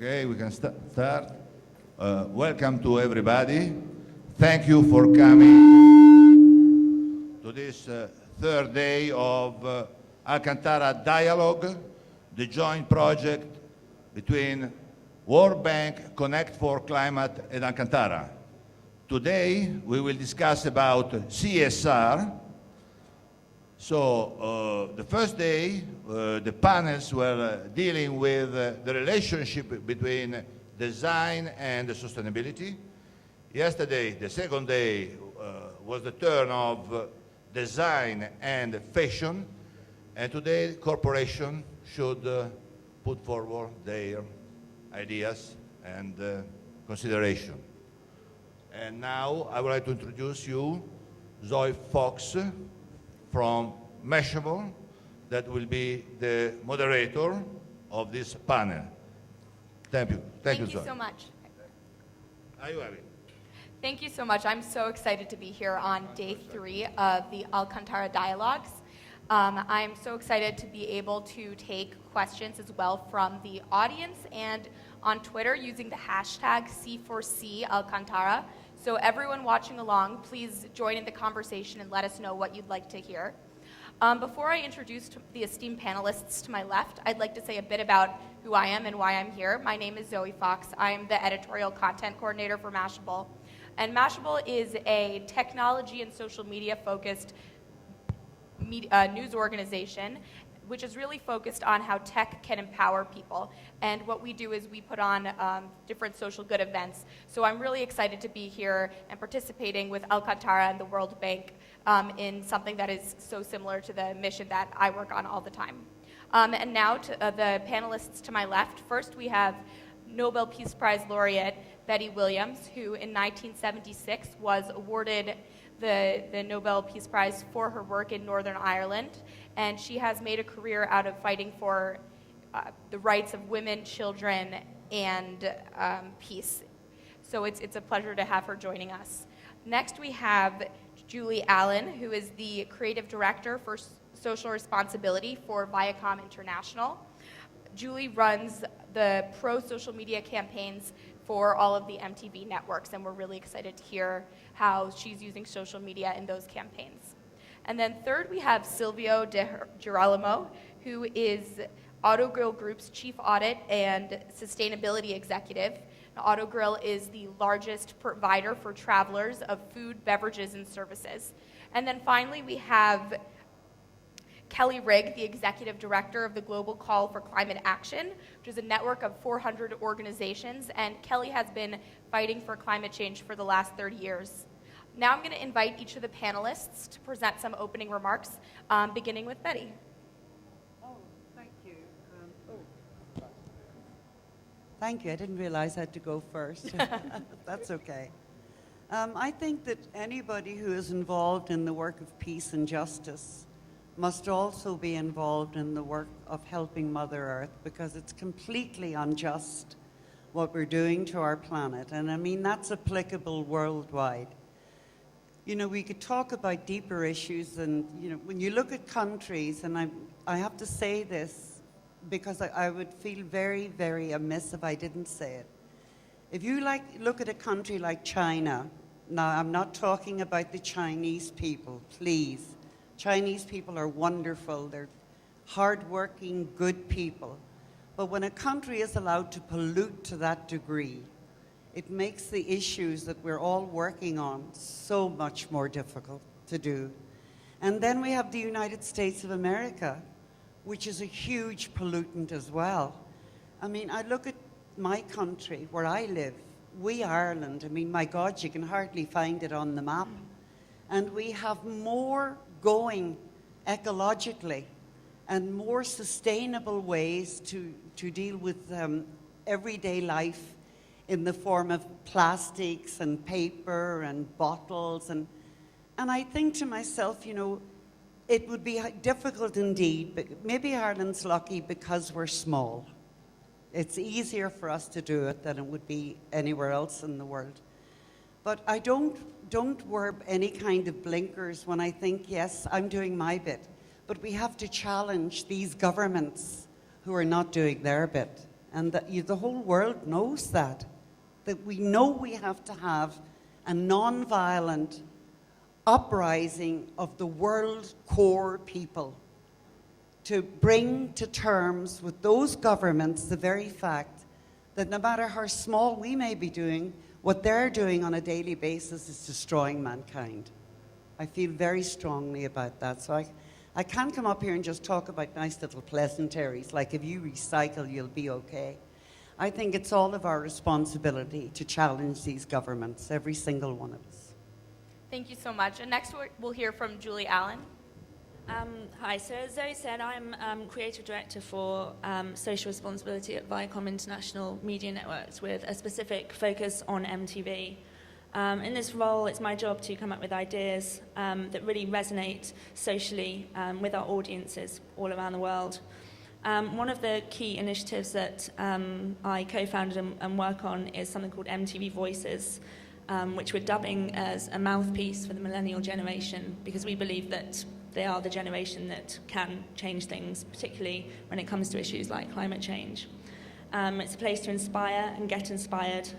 Okay, we can start. Welcome to everybody. Thank you for coming to this third day of Alcantara Dialogue, the joint project between World Bank, Connect4Climate, and Alcantara. Today, we will discuss about CSR. So the first day, the panels were dealing with the relationship between design and sustainability. Yesterday, the second day, was the turn of design and fashion. And today, corporation should put forward their ideas and consideration. And now I would like to introduce you Zoe Fox from Mashable, that will be the moderator of this panel. Thank you. Thank you Zoe. so much. Are you happy? Thank you so much. I'm so excited to be here on day 3 of the Alcantara Dialogues. I'm so excited to be able to take questions as well from the audience and on Twitter using the hashtag C4C Alcantara. So everyone watching along, please join in the conversation and let us know what you'd like to hear. Before I introduce the esteemed panelists to my left, I'd like to say a bit about who I am and why I'm here. My name is Zoe Fox. I'm the editorial content coordinator for Mashable. And Mashable is a technology and social media focused news organization, which is really focused on how tech can empower people. And what we do is we put on different social good events. So I'm really excited to be here and participating with Alcantara and the World Bank in something that is so similar to the mission that I work on all the time. And now to the panelists to my left. First, we have Nobel Peace Prize laureate Betty Williams, who in 1976 was awarded the Nobel Peace Prize for her work in Northern Ireland. And she has made a career out of fighting for the rights of women, children, and peace. So it's a pleasure to have her joining us. Next, we have Julie Allen, who is the creative director for social responsibility for Viacom International. Julie runs the pro-social media campaigns for all of the MTV networks, and we're really excited to hear how she's using social media in those campaigns. And then third, we have Silvio de Girolamo, who is Autogrill Group's Chief Audit and Sustainability Executive. Now, Autogrill is the largest provider for travelers of food, beverages, and services. And then finally, we have Kelly Rigg, the Executive Director of the Global Call for Climate Action, which is a network of 400 organizations, and Kelly has been fighting for climate change for the last 30 years. Now I'm going to invite each of the panelists to present some opening remarks, beginning with Betty. Oh, thank you. Thank you. I didn't realize I had to go first. That's okay. I think that anybody who is involved in the work of peace and justice must also be involved in the work of helping Mother Earth, because it's completely unjust what we're doing to our planet. And I mean, that's applicable worldwide. You know, we could talk about deeper issues, and you know, when you look at countries, and I have to say this because I would feel very, very amiss if I didn't say it. If you look at a country like China, now I'm not talking about the Chinese people, please. Chinese people are wonderful. They're hardworking, good people. But when a country is allowed to pollute to that degree, it makes the issues that we're all working on so much more difficult to do. And then we have the United States of America, which is a huge pollutant as well. I mean, I look at my country, where I live, Ireland. I mean, my God, you can hardly find it on the map. And we have more going ecologically and more sustainable ways to deal with everyday life in the form of plastics and paper and bottles. And I think to myself, you know, it would be difficult indeed, but maybe Ireland's lucky because we're small. It's easier for us to do it than it would be anywhere else in the world. But I don't wear any kind of blinkers when I think, yes, I'm doing my bit. But we have to challenge these governments who are not doing their bit. and that the whole world knows that we know we have to have a non-violent uprising of the world's core people to bring to terms with those governments the very fact that no matter how small we may be doing, what they're doing on a daily basis is destroying mankind. I feel very strongly about that. So I can't come up here and just talk about nice little pleasantries, like if you recycle, you'll be okay. I think it's all of our responsibility to challenge these governments, every single one of us. Thank you so much. And next we'll hear from Julie Allen. Hi, so as Zoe said, I'm Creative Director for Social Responsibility at Viacom International Media Networks with a specific focus on MTV. In this role, it's my job to come up with ideas that really resonate socially with our audiences all around the world. One of the key initiatives that I co-founded and work on is something called MTV Voices, which we're dubbing as a mouthpiece for the millennial generation, because we believe that they are the generation that can change things, particularly when it comes to issues like climate change. It's a place to inspire and get inspired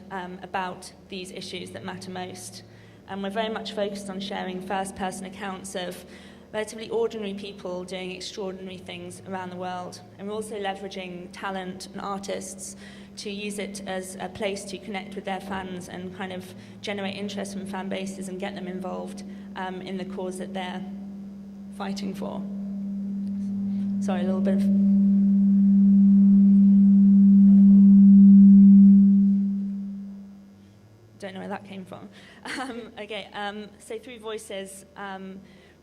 about these issues that matter most. And we're very much focused on sharing first-person accounts of relatively ordinary people doing extraordinary things around the world. And we're also leveraging talent and artists to use it as a place to connect with their fans and kind of generate interest from fan bases and get them involved in the cause that they're fighting for. Sorry, a little bit of... Don't know where that came from. So through Voices,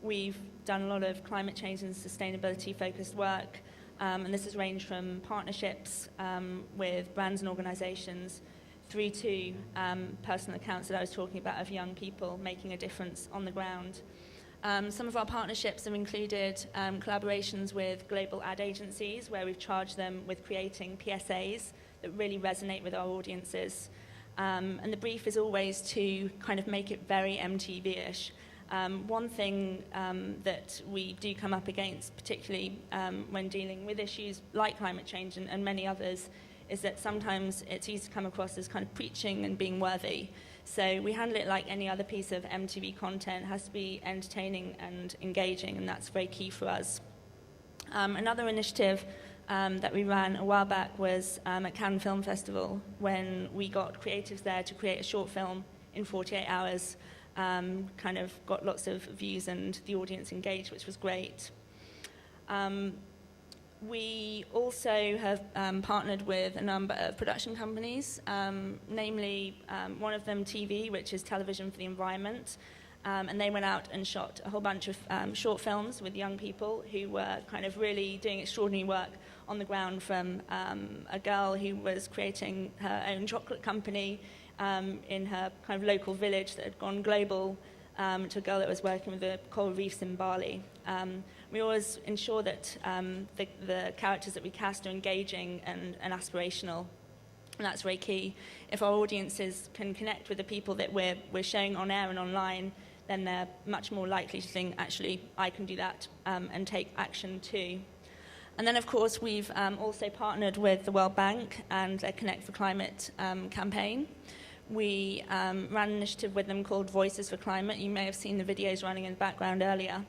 we've done a lot of climate change and sustainability focused work, and this has ranged from partnerships with brands and organizations through to personal accounts that I was talking about of young people making a difference on the ground. Some of our partnerships have included collaborations with global ad agencies where we've charged them with creating PSAs that really resonate with our audiences. And the brief is always to kind of make it very MTV-ish. One thing that we do come up against, particularly when dealing with issues like climate change and many others, is that sometimes it's easy to come across as kind of preaching and being worthy. So we handle it like any other piece of MTV content. It has to be entertaining and engaging, and that's very key for us. Another initiative that we ran a while back was at Cannes Film Festival, when we got creatives there to create a short film in 48 hours, kind of got lots of views and the audience engaged, which was great. We also have partnered with a number of production companies, namely one of them TV, which is Television for the Environment, and they went out and shot a whole bunch of short films with young people who were kind of really doing extraordinary work on the ground, from a girl who was creating her own chocolate company in her kind of local village that had gone global, to a girl that was working with the coral reefs in Bali. We always ensure that the characters that we cast are engaging and aspirational, and that's very key. If our audiences can connect with the people that we're showing on air and online, then they're much more likely to think, actually, I can do that, and take action too. And then, of course, we've also partnered with the World Bank and their Connect4Climate campaign. We ran an initiative with them called Voices for Climate. You may have seen the videos running in the background earlier,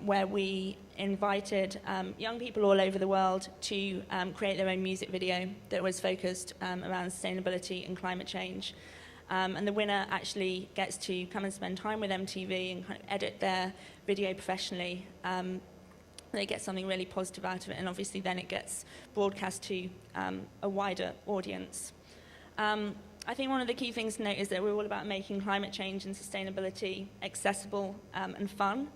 where we invited young people all over the world to create their own music video that was focused around sustainability and climate change. And the winner actually gets to come and spend time with MTV and kind of edit their video professionally. They get something really positive out of it, and obviously then it gets broadcast to a wider audience. I think one of the key things to note is that we're all about making climate change and sustainability accessible and fun.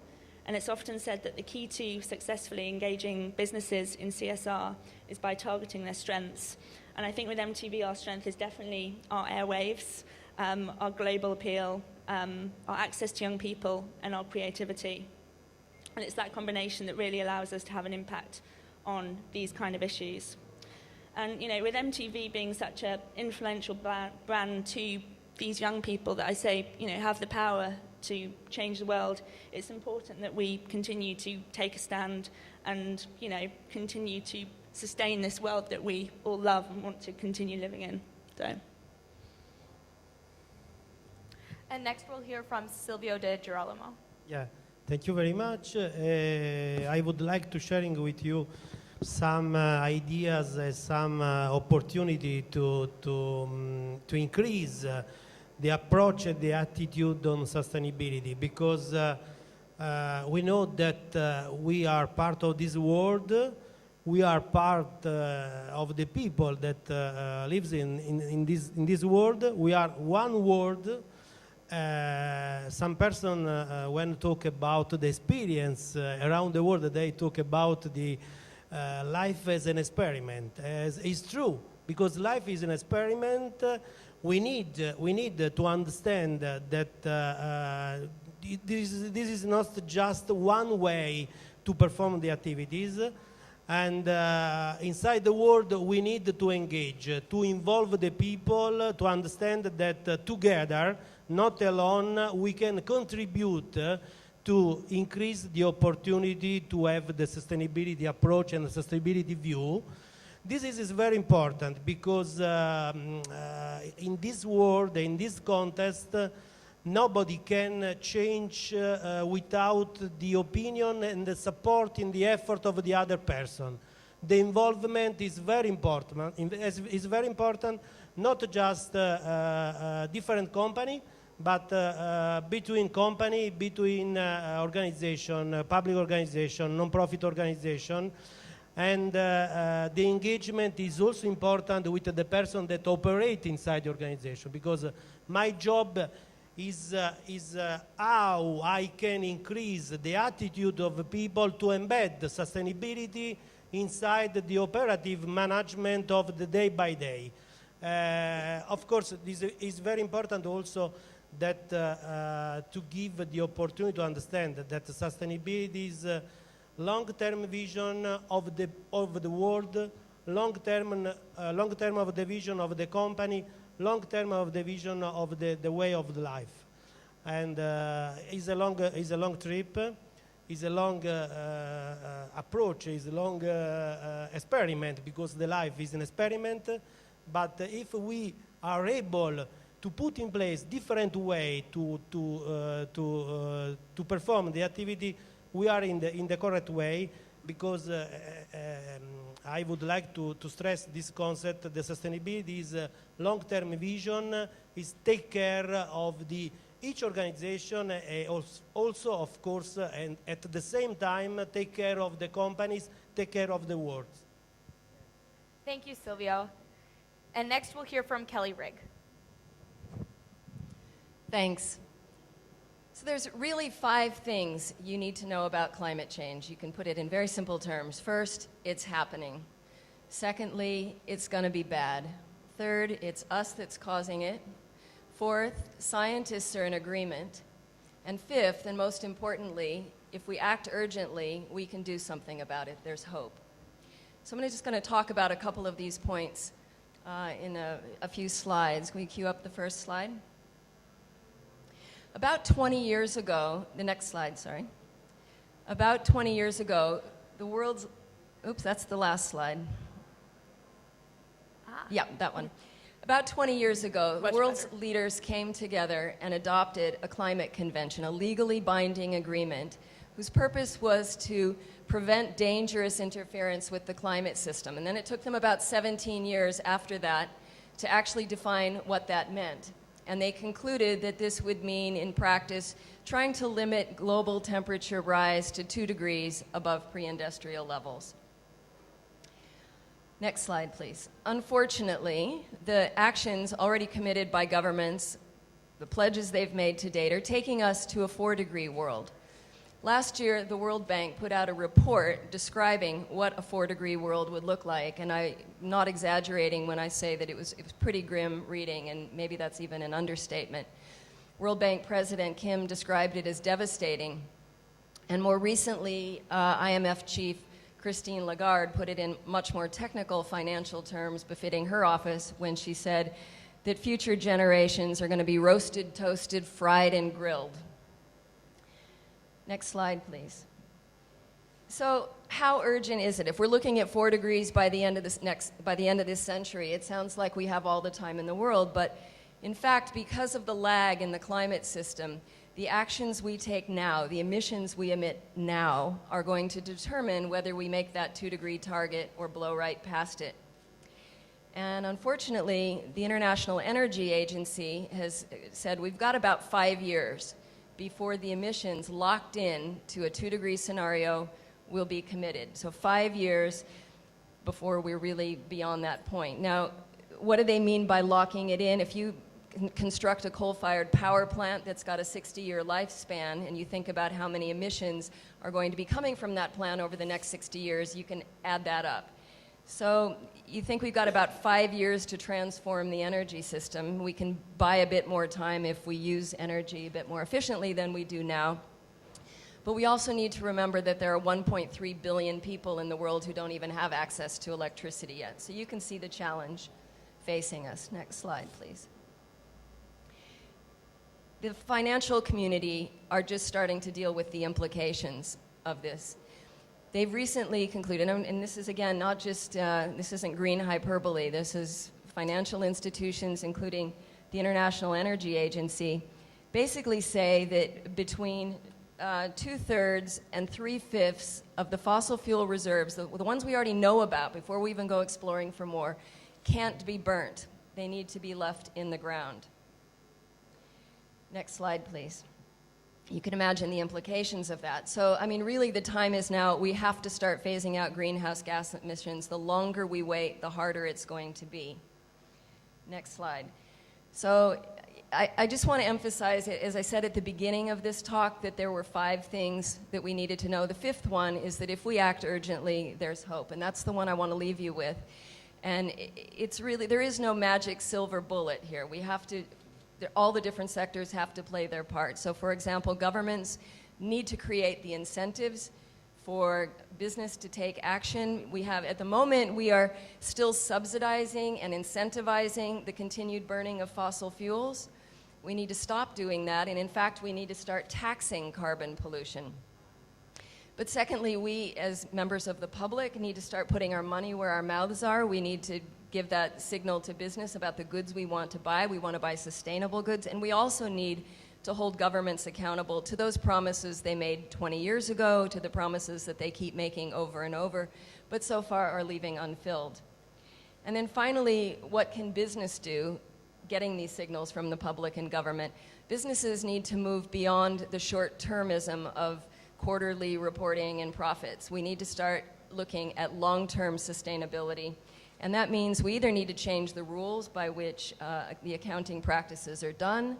And it's often said that the key to successfully engaging businesses in CSR is by targeting their strengths. And I think with MTV, our strength is definitely our airwaves, our global appeal, our access to young people, and our creativity. And it's that combination that really allows us to have an impact on these kind of issues. And, you know, with MTV being such an influential brand to these young people that I say, you know, have the power to change the world, it's important that we continue to take a stand and, you know, continue to sustain this world that we all love and want to continue living in. So. And next we'll hear from Silvio de Girolamo. Yeah, thank you very much. I would like to sharing with you some ideas, some opportunity to increase the approach and the attitude on sustainability, because we know that we are part of this world. We are part of the people that lives in this world. We are one world. Some person when talk about the experience around the world, they talk about the life as an experiment. As it's true, because life is an experiment. We need to understand that this is not just one way to perform the activities. And inside the world, we need to engage, to involve the people, to understand that together, not alone, we can contribute to increase the opportunity to have the sustainability approach and the sustainability view. This is very important because in this world, in this context, nobody can change without the opinion and the support in the effort of the other person. The involvement is very important. Is very important, not just different company, but between company, between organization, public organization, non-profit organization. And the engagement is also important with the person that operate inside the organization, because my job is how I can increase the attitude of people to embed sustainability inside the operative management of the day by day. Of course, this is very important also that to give the opportunity to understand that sustainability is long-term vision of the world, long-term of the vision of the company, long-term of the vision of the way of the life. And it's a long trip, it's a long approach, it's a long experiment, because the life is an experiment. But if we are able to put in place different way to perform the activity, we are in the correct way, because I would like to stress this concept. The sustainability is a long-term vision, is take care of each organization, also of course, and at the same time take care of the companies, take care of the world. Thank you, Silvio. And next we'll hear from Kelly Rigg. Thanks. So there's really 5 things you need to know about climate change. You can put it in very simple terms. First, it's happening. Secondly, it's going to be bad. Third, it's us that's causing it. Fourth, scientists are in agreement. And fifth, and most importantly, if we act urgently, we can do something about it. There's hope. So I'm just going to talk about a couple of these points in a few slides. Can we cue up the first slide? About 20 years ago, the next slide, sorry. About 20 years ago, the world's, oops, that's the last slide. Yeah, that one. About 20 years ago, the world's leaders came together and adopted a climate convention, a legally binding agreement, whose purpose was to prevent dangerous interference with the climate system. And then it took them about 17 years after that to actually define what that meant. And they concluded that this would mean, in practice, trying to limit global temperature rise to 2 degrees above pre-industrial levels. Next slide, please. Unfortunately, the actions already committed by governments, the pledges they've made to date, are taking us to a 4-degree world. Last year, the World Bank put out a report describing what a 4-degree world would look like, and I'm not exaggerating when I say that it was pretty grim reading, and maybe that's even an understatement. World Bank President Kim described it as devastating, and more recently, IMF Chief Christine Lagarde put it in much more technical financial terms befitting her office when she said that future generations are going to be roasted, toasted, fried, and grilled. Next slide, please. So how urgent is it? If we're looking at 4 degrees by the end of this century, it sounds like we have all the time in the world, but in fact, because of the lag in the climate system, the actions we take now, the emissions we emit now, are going to determine whether we make that 2-degree target or blow right past it. And unfortunately, the International Energy Agency has said we've got about 5 years before the emissions locked in to a 2-degree scenario will be committed. So 5 years before we're really beyond that point. Now, what do they mean by locking it in? If you construct a coal-fired power plant that's got a 60-year lifespan, and you think about how many emissions are going to be coming from that plant over the next 60 years, you can add that up. So you think we've got about 5 years to transform the energy system. We can buy a bit more time if we use energy a bit more efficiently than we do now. But we also need to remember that there are 1.3 billion people in the world who don't even have access to electricity yet. So you can see the challenge facing us. Next slide, please. The financial community are just starting to deal with the implications of this. They've recently concluded, and this is again not just, this isn't green hyperbole, this is financial institutions, including the International Energy Agency, basically say that between 2/3 and 3/5 of the fossil fuel reserves, the ones we already know about before we even go exploring for more, can't be burnt. They need to be left in the ground. Next slide, please. You can imagine the implications of that. So, I mean, really the time is now. We have to start phasing out greenhouse gas emissions. The longer we wait, the harder it's going to be. Next slide. So, I just want to emphasize, as I said at the beginning of this talk, that there were 5 things that we needed to know. The 5th one is that if we act urgently, there's hope. And that's the one I want to leave you with. And it's really, there is no magic silver bullet here. We have to, all the different sectors have to play their part. So for example, governments need to create the incentives for business to take action. We have, at the moment, we are still subsidizing and incentivizing the continued burning of fossil fuels. We need to stop doing that, and in fact, we need to start taxing carbon pollution. But secondly, we as members of the public need to start putting our money where our mouths are. We need to give that signal to business about the goods we want to buy. We want to buy sustainable goods, and we also need to hold governments accountable to those promises they made 20 years ago, to the promises that they keep making over and over, but so far are leaving unfilled. And then finally, what can business do, getting these signals from the public and government? Businesses need to move beyond the short-termism of quarterly reporting and profits. We need to start looking at long-term sustainability. And that means we either need to change the rules by which the accounting practices are done,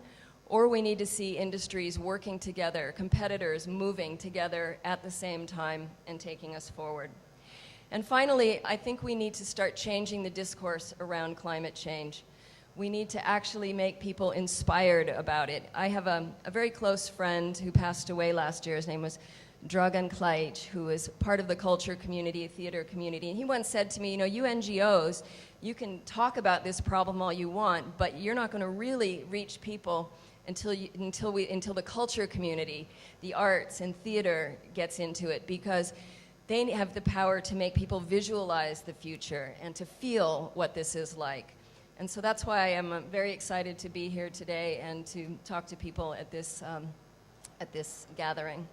or we need to see industries working together, competitors moving together at the same time and taking us forward. And finally, I think we need to start changing the discourse around climate change. We need to actually make people inspired about it. I have a very close friend who passed away last year. His name was Dragan Klajic, who is part of the culture community, theater community. And he once said to me, you know, you NGOs, you can talk about this problem all you want, but you're not going to really reach people until the culture community, the arts and theater gets into it, because they have the power to make people visualize the future and to feel what this is like. And so that's why I'm very excited to be here today and to talk to people at this gathering.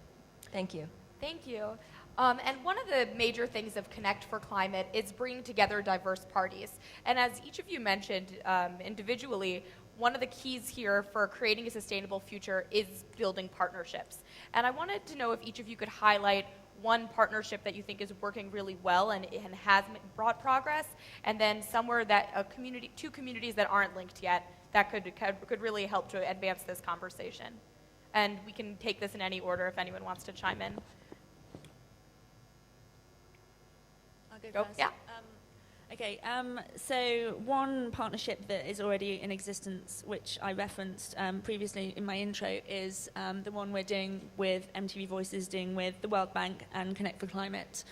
Thank you. Thank you. And one of the major things of Connect4Climate is bringing together diverse parties. And as each of you mentioned individually, one of the keys here for creating a sustainable future is building partnerships. And I wanted to know if each of you could highlight one partnership that you think is working really well and has brought progress, and then somewhere that two communities that aren't linked yet that could really help to advance this conversation. And we can take this in any order if anyone wants to chime in. I'll go first. Yeah. Okay, so one partnership that is already in existence, which I referenced previously in my intro, is the one we're doing with MTV Voices, doing with the World Bank and Connect4Climate.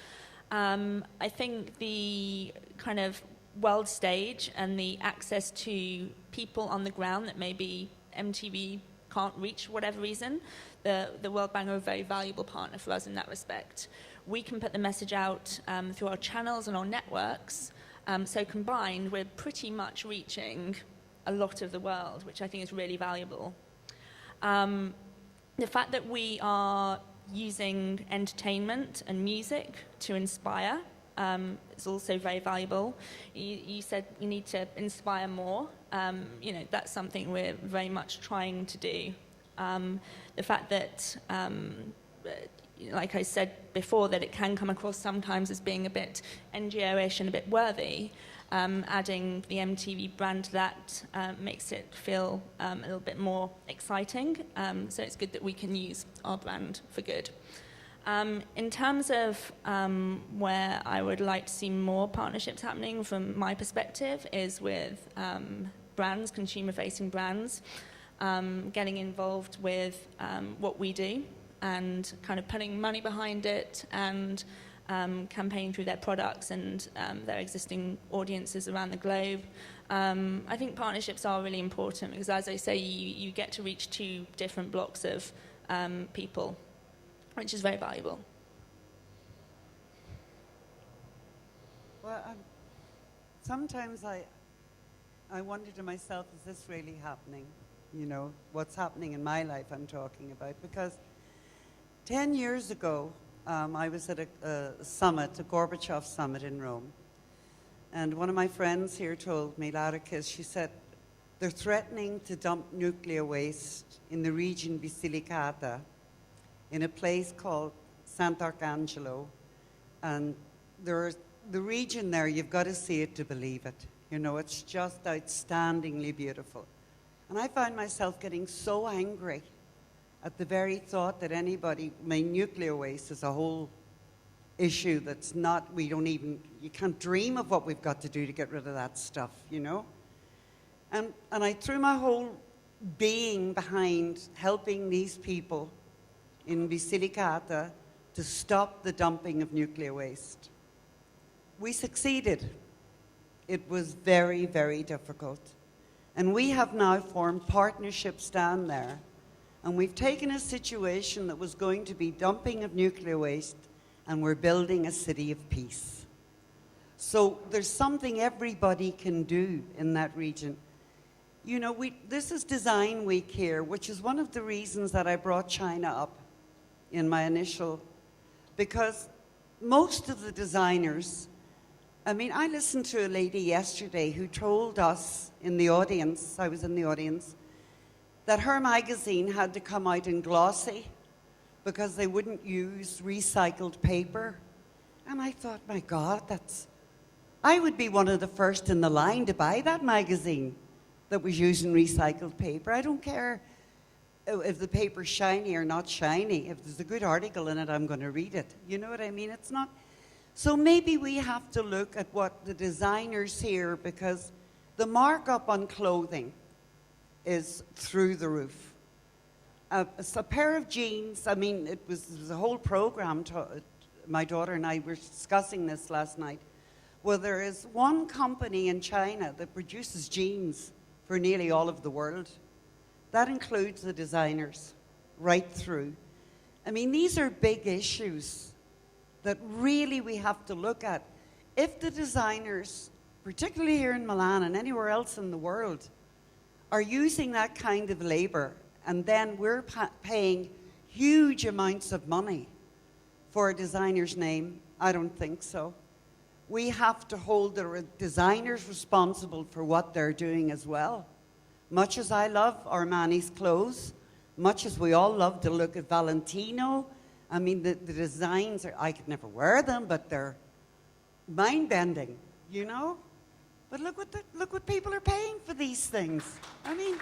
I think the kind of world stage and the access to people on the ground that maybe MTV can't reach for whatever reason, the World Bank are a very valuable partner for us in that respect. We can put the message out through our channels and our networks, so combined, we're pretty much reaching a lot of the world, which I think is really valuable. The fact that we are using entertainment and music to inspire is also very valuable. You said you need to inspire more. You know, that's something we're very much trying to do. The fact that, like I said before, that it can come across sometimes as being a bit NGO-ish and a bit worthy, adding the MTV brand to that makes it feel a little bit more exciting. So it's good that we can use our brand for good. In terms of where I would like to see more partnerships happening from my perspective is with brands, consumer-facing brands, getting involved with what we do and kind of putting money behind it and campaigning through their products and their existing audiences around the globe. I think partnerships are really important because, as I say, you get to reach two different blocks of people, which is very valuable. Well, sometimes I wonder to myself, is this really happening? You know, what's happening in my life I'm talking about. Because 10 years ago, I was at a summit, a Gorbachev summit in Rome. And one of my friends here told me, Laureate, she said, they're threatening to dump nuclear waste in the region Basilicata, in a place called Sant'Arcangelo. And the region there, you've got to see it to believe it. You know, it's just outstandingly beautiful. And I found myself getting so angry at the very thought that anybody, I mean, nuclear waste is a whole issue that's not, you can't dream of what we've got to do to get rid of that stuff, you know? And I threw my whole being behind helping these people in Basilicata to stop the dumping of nuclear waste. We succeeded. It was very, very difficult. And we have now formed partnerships down there. And we've taken a situation that was going to be dumping of nuclear waste, and we're building a city of peace. So there's something everybody can do in that region. You know, this is Design Week here, which is one of the reasons that I brought China up in my initial, because most of the designers, I mean, I listened to a lady yesterday who told us in the audience, I was in the audience, that her magazine had to come out in glossy because they wouldn't use recycled paper. And I thought, my God, I would be one of the first in the line to buy that magazine that was using recycled paper. I don't care if the paper's shiny or not shiny. If there's a good article in it, I'm going to read it. You know what I mean? It's not. So maybe we have to look at what the designers here, because the markup on clothing is through the roof. A pair of jeans, I mean, it was a whole program. My daughter and I were discussing this last night. Well, there is one company in China that produces jeans for nearly all of the world. That includes the designers right through. I mean, these are big issues that really we have to look at. If the designers, particularly here in Milan and anywhere else in the world, are using that kind of labor, and then we're paying huge amounts of money for a designer's name, I don't think so. We have to hold the designers responsible for what they're doing as well. Much as I love Armani's clothes, much as we all love to look at Valentino, I mean, the designs, I could never wear them, but they're mind-bending, you know? But look what people are paying for these things. I mean,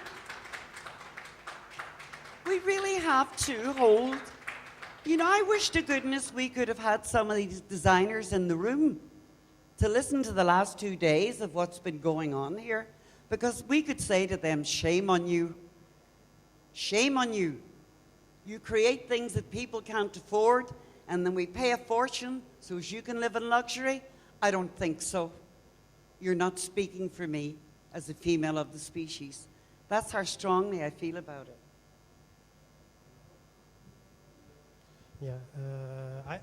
we really have to hold, you know, I wish to goodness we could have had some of these designers in the room to listen to the last 2 days of what's been going on here, because we could say to them, shame on you. Shame on you. You create things that people can't afford, and then we pay a fortune so as you can live in luxury? I don't think so. You're not speaking for me as a female of the species. That's how strongly I feel about it. Yeah,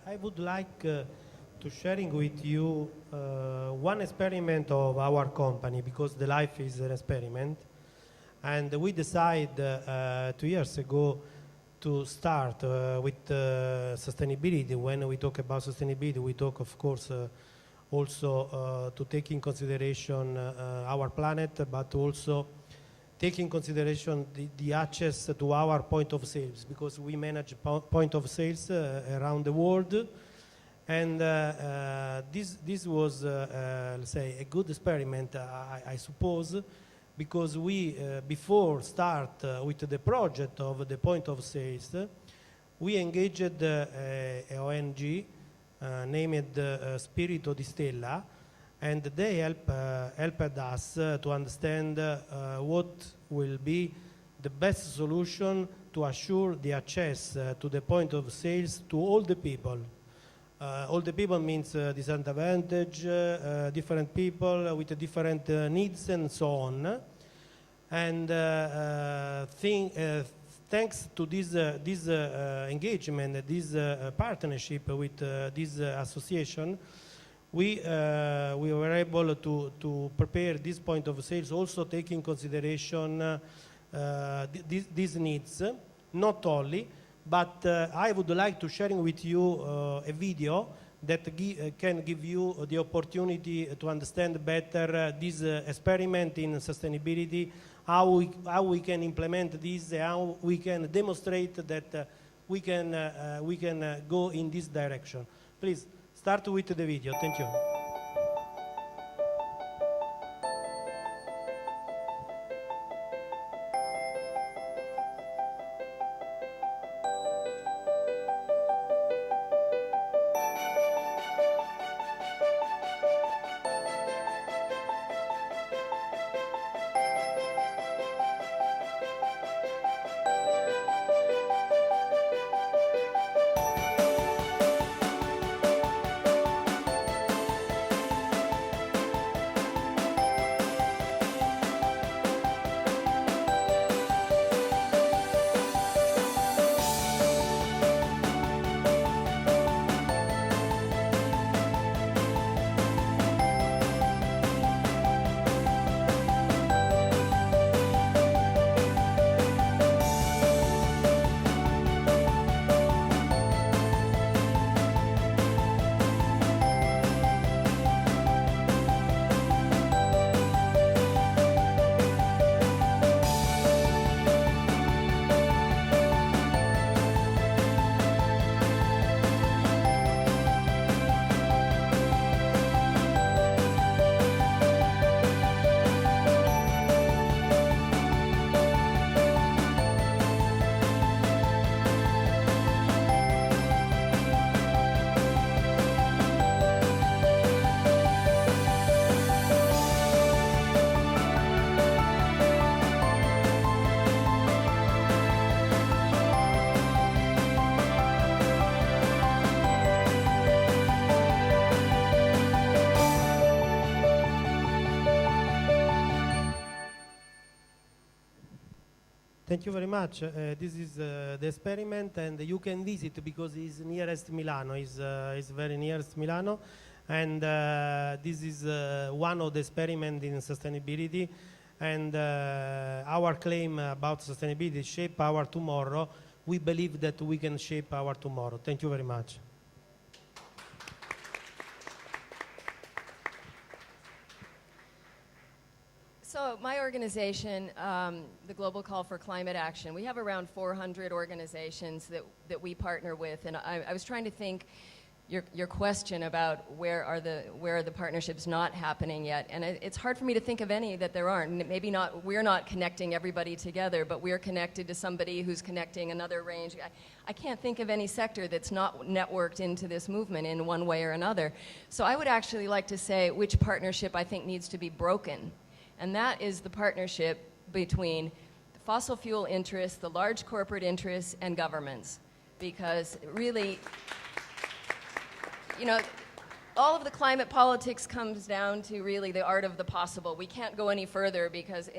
I would like to sharing with you one experiment of our company, because the life is an experiment. And we decided 2 years ago to start with sustainability. When we talk about sustainability, we talk, of course, also to take in consideration our planet, but also take in consideration the access to our point of sales, because we manage point of sales around the world. And this was, let's say, a good experiment, I suppose, because we, before start with the project of the point of sales, we engaged a ONG named Spirito di Stella, and they helped us to understand what will be the best solution to assure the access to the point of sales to all the people. All the people means disadvantage, different people with different needs and so on. And thanks to this engagement, this partnership with this association, we were able to prepare this point of sales, also taking consideration these needs, not only, but I would like to share with you a video that can give you the opportunity to understand better this experiment in sustainability, how we can implement this, how we can demonstrate that we can go in this direction. Please start with the video. Thank you. Thank you very much. This is the experiment, and you can visit because it's nearest Milano. It's very nearest Milano, and this is one of the experiments in sustainability. And our claim about sustainability, shape our tomorrow. We believe that we can shape our tomorrow. Thank you very much. So my organization, the Global Call for Climate Action, we have around 400 organizations that we partner with, and I was trying to think your question about where are the partnerships not happening yet, and it's hard for me to think of any that there aren't. Maybe not, we're not connecting everybody together, but we're connected to somebody who's connecting another range. I can't think of any sector that's not networked into this movement in one way or another. So I would actually like to say which partnership I think needs to be broken. And that is the partnership between the fossil fuel interests, the large corporate interests, and governments. Because really, you know, all of the climate politics comes down to really the art of the possible. We can't go any further because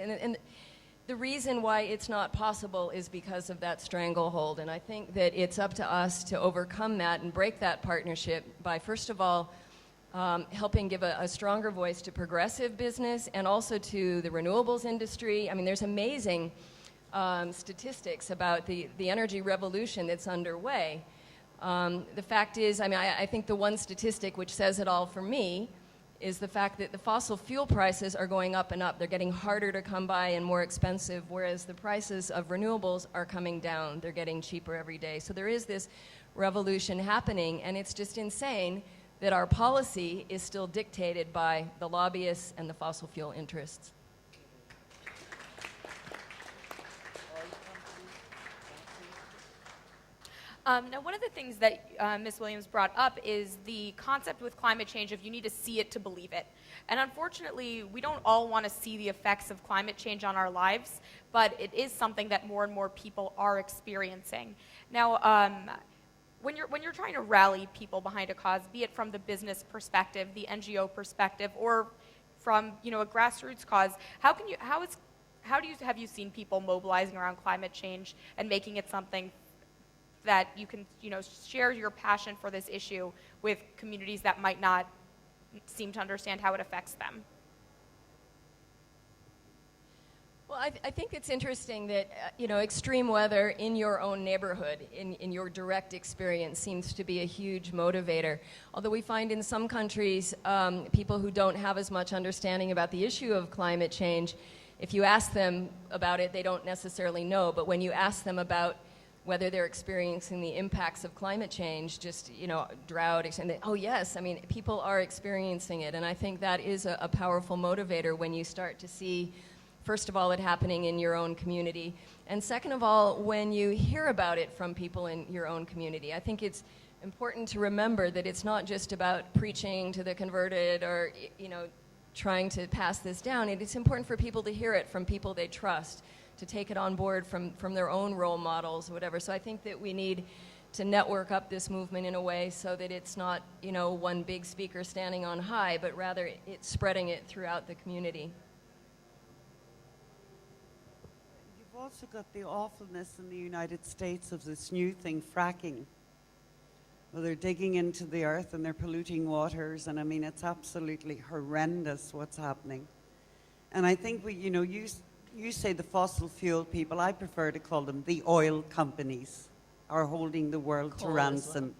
the reason why it's not possible is because of that stranglehold. And I think that it's up to us to overcome that and break that partnership by, first of all, helping give a stronger voice to progressive business and also to the renewables industry. I mean, there's amazing statistics about the energy revolution that's underway. The fact is, I mean, I think the one statistic which says it all for me is the fact that the fossil fuel prices are going up and up. They're getting harder to come by and more expensive, whereas the prices of renewables are coming down. They're getting cheaper every day. So there is this revolution happening, and it's just insane that our policy is still dictated by the lobbyists and the fossil fuel interests. Now, one of the things that Ms. Williams brought up is the concept with climate change of you need to see it to believe it. And unfortunately, we don't all want to see the effects of climate change on our lives, but it is something that more and more people are experiencing. Now, when you're trying to rally people behind a cause, be it from the business perspective, the NGO perspective, or from a grassroots cause, have you seen people mobilizing around climate change and making it something that you can share your passion for this issue with communities that might not seem to understand how it affects them? Well, I think it's interesting that, extreme weather in your own neighborhood, in your direct experience, seems to be a huge motivator. Although we find in some countries, people who don't have as much understanding about the issue of climate change, if you ask them about it, they don't necessarily know. But when you ask them about whether they're experiencing the impacts of climate change, just, drought, and they, oh yes, I mean, people are experiencing it. And I think that is a powerful motivator when you start to see, first of all, it happening in your own community. And second of all, when you hear about it from people in your own community. I think it's important to remember that it's not just about preaching to the converted or, trying to pass this down. It's important for people to hear it from people they trust, to take it on board from their own role models or whatever. So I think that we need to network up this movement in a way so that it's not, one big speaker standing on high, but rather it's spreading it throughout the community. You've also got the awfulness in the United States of this new thing, fracking. Well, they're digging into the earth and they're polluting waters, and I mean, it's absolutely horrendous what's happening. And I think you say the fossil fuel people, I prefer to call them the oil companies, are holding the world to ransom,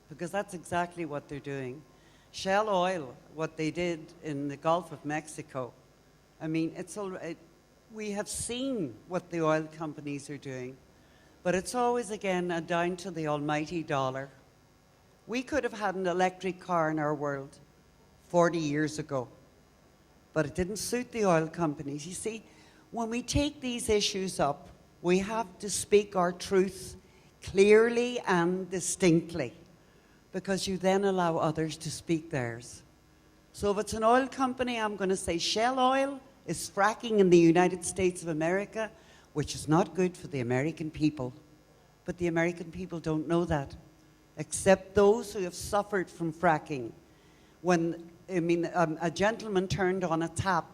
because that's exactly what they're doing. Shell Oil, what they did in the Gulf of Mexico, I mean, we have seen what the oil companies are doing, but it's always, again, down to the almighty dollar. We could have had an electric car in our world 40 years ago, but it didn't suit the oil companies. You see, when we take these issues up, we have to speak our truth clearly and distinctly, because you then allow others to speak theirs. So if it's an oil company, I'm going to say Shell Oil is fracking in the United States of America, which is not good for the American people. But the American people don't know that, except those who have suffered from fracking. A gentleman turned on a tap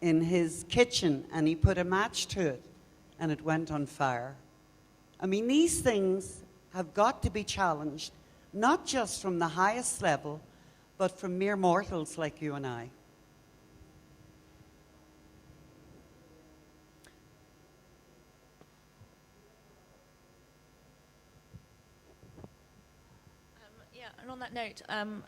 in his kitchen and he put a match to it and it went on fire. I mean, these things have got to be challenged, not just from the highest level, but from mere mortals like you and I. And on that note,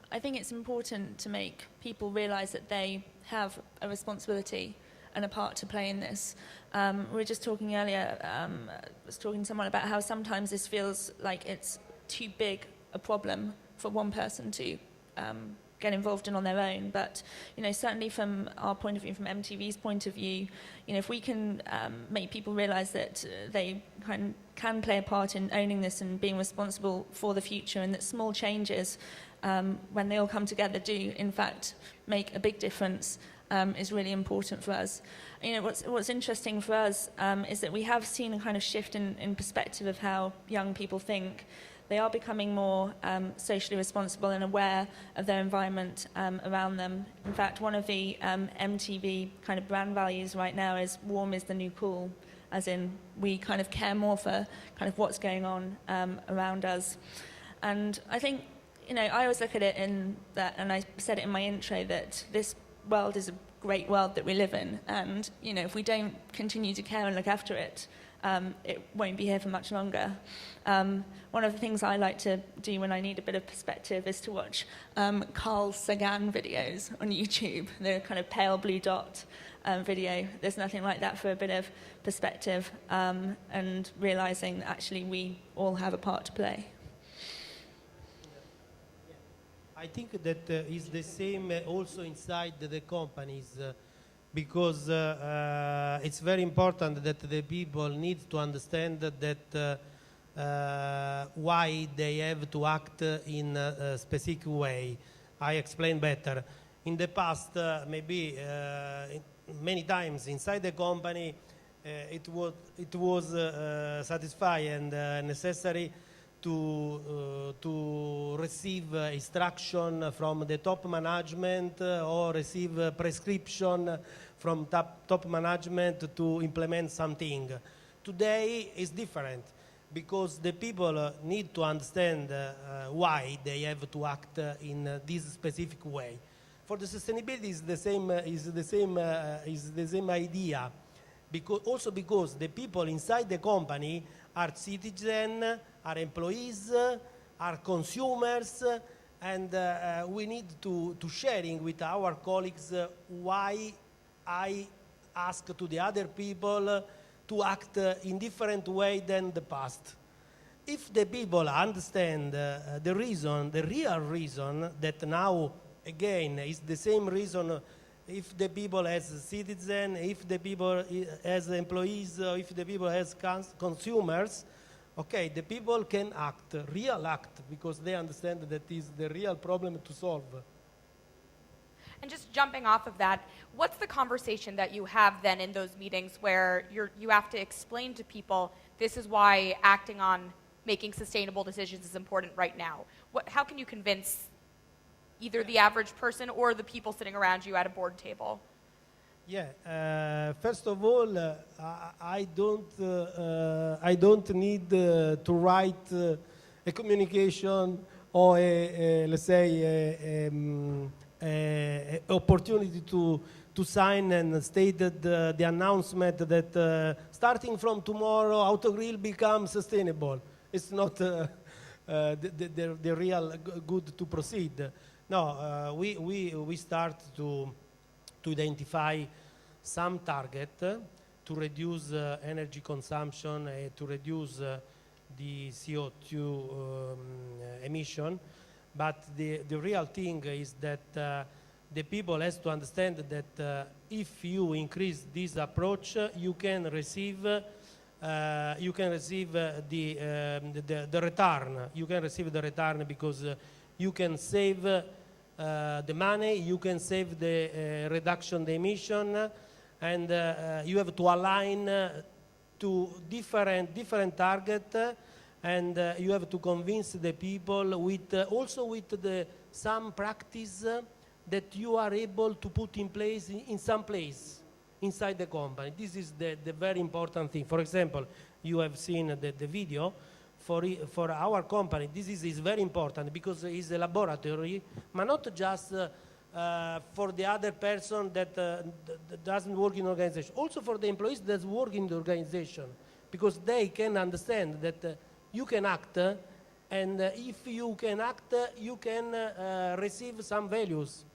I think it's important to make people realize that they have a responsibility and a part to play in this. We were just talking earlier, I was talking to someone about how sometimes this feels like it's too big a problem for one person to get involved in on their own. But, certainly from our point of view, from MTV's point of view, if we can make people realize that they can play a part in owning this and being responsible for the future, and that small changes, when they all come together, do in fact make a big difference, is really important for us. What's interesting for us is that we have seen a kind of shift in perspective of how young people think. they are becoming more socially responsible and aware of their environment around them. In fact, one of the MTV kind of brand values right now is warm is the new cool, as in we kind of care more for kind of what's going on around us. And I think, I always look at it in that, and I said it in my intro, that this world is a great world that we live in, and if we don't continue to care and look after it, it won't be here for much longer. One of the things I like to do when I need a bit of perspective is to watch Carl Sagan videos on YouTube, the kind of pale blue dot video. There's nothing like that for a bit of perspective and realizing that actually we all have a part to play. I think that is the same also inside the companies. Because it's very important that the people need to understand that why they have to act in a specific way. I explain better. In the past, maybe many times inside the company, it was satisfying and necessary to receive instruction from the top management or receive prescription from top management to implement something. Today is different because the people need to understand why they have to act in this specific way. For the sustainability is the same idea. Also because the people inside the company are citizens, are employees, are consumers, and we need to sharing with our colleagues why I ask to the other people to act in different way than the past. If the people understand the real reason that now, again, is the same reason if the people as citizens, if the people as employees, if the people as consumers, okay, the people can act, real act, because they understand that is the real problem to solve. And just jumping off of that, what's the conversation that you have then in those meetings where you have to explain to people this is why acting on making sustainable decisions is important right now? How can you convince either the average person or the people sitting around you at a board table? Yeah, first of all, I don't need to write a communication or let's say a opportunity to sign and state the announcement that starting from tomorrow Autogrill becomes sustainable. It's not the real good to proceed. No, we start to identify some target to reduce energy consumption, to reduce the CO2 emission. But the real thing is that the people has to understand that if you increase this approach, you can receive the return. You can receive the return because you can save the money, you can save the reduction the emission, and you have to align to different target, and you have to convince the people with also with some practice that you are able to put in place in some place inside the company. This is the very important thing. For example, you have seen the video. For our company, this is very important because it's a laboratory, but not just for the other person that doesn't work in organization, also for the employees that work in the organization, because they can understand that you can act, and if you can act, you can receive some values.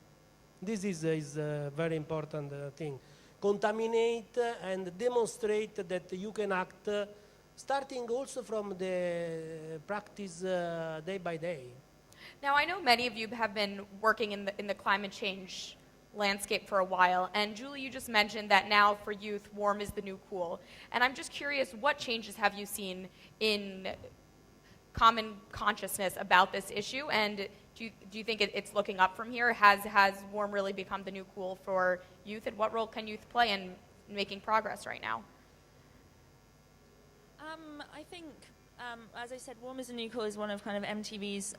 This is a very important thing. Contaminate and demonstrate that you can act, starting also from the practice day by day. Now, I know many of you have been working in the climate change landscape for a while, and Julie, you just mentioned that now for youth, warm is the new cool. And I'm just curious, what changes have you seen in common consciousness about this issue, and do you think it's looking up from here? Has warm really become the new cool for youth, and what role can youth play in making progress right now? I think As I said, warm is the new cool is one of kind of MTV's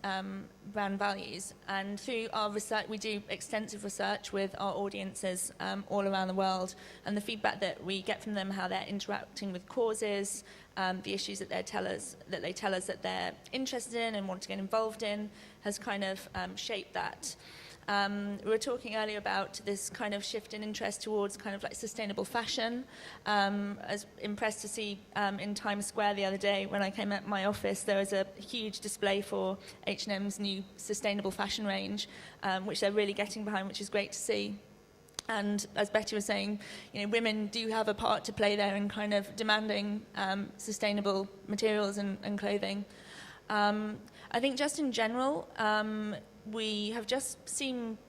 brand values. And through our research, we do extensive research with our audiences all around the world. And the feedback that we get from them, how they're interacting with causes, the issues that they tell us that they're interested in and want to get involved in, has kind of shaped that. We were talking earlier about this kind of shift in interest towards kind of like sustainable fashion. I was impressed to see in Times Square the other day when I came at my office, there was a huge display for H&M's new sustainable fashion range, which they're really getting behind, which is great to see. And as Betty was saying, you know, women do have a part to play there in kind of demanding sustainable materials and clothing. I think just in general, we have just seen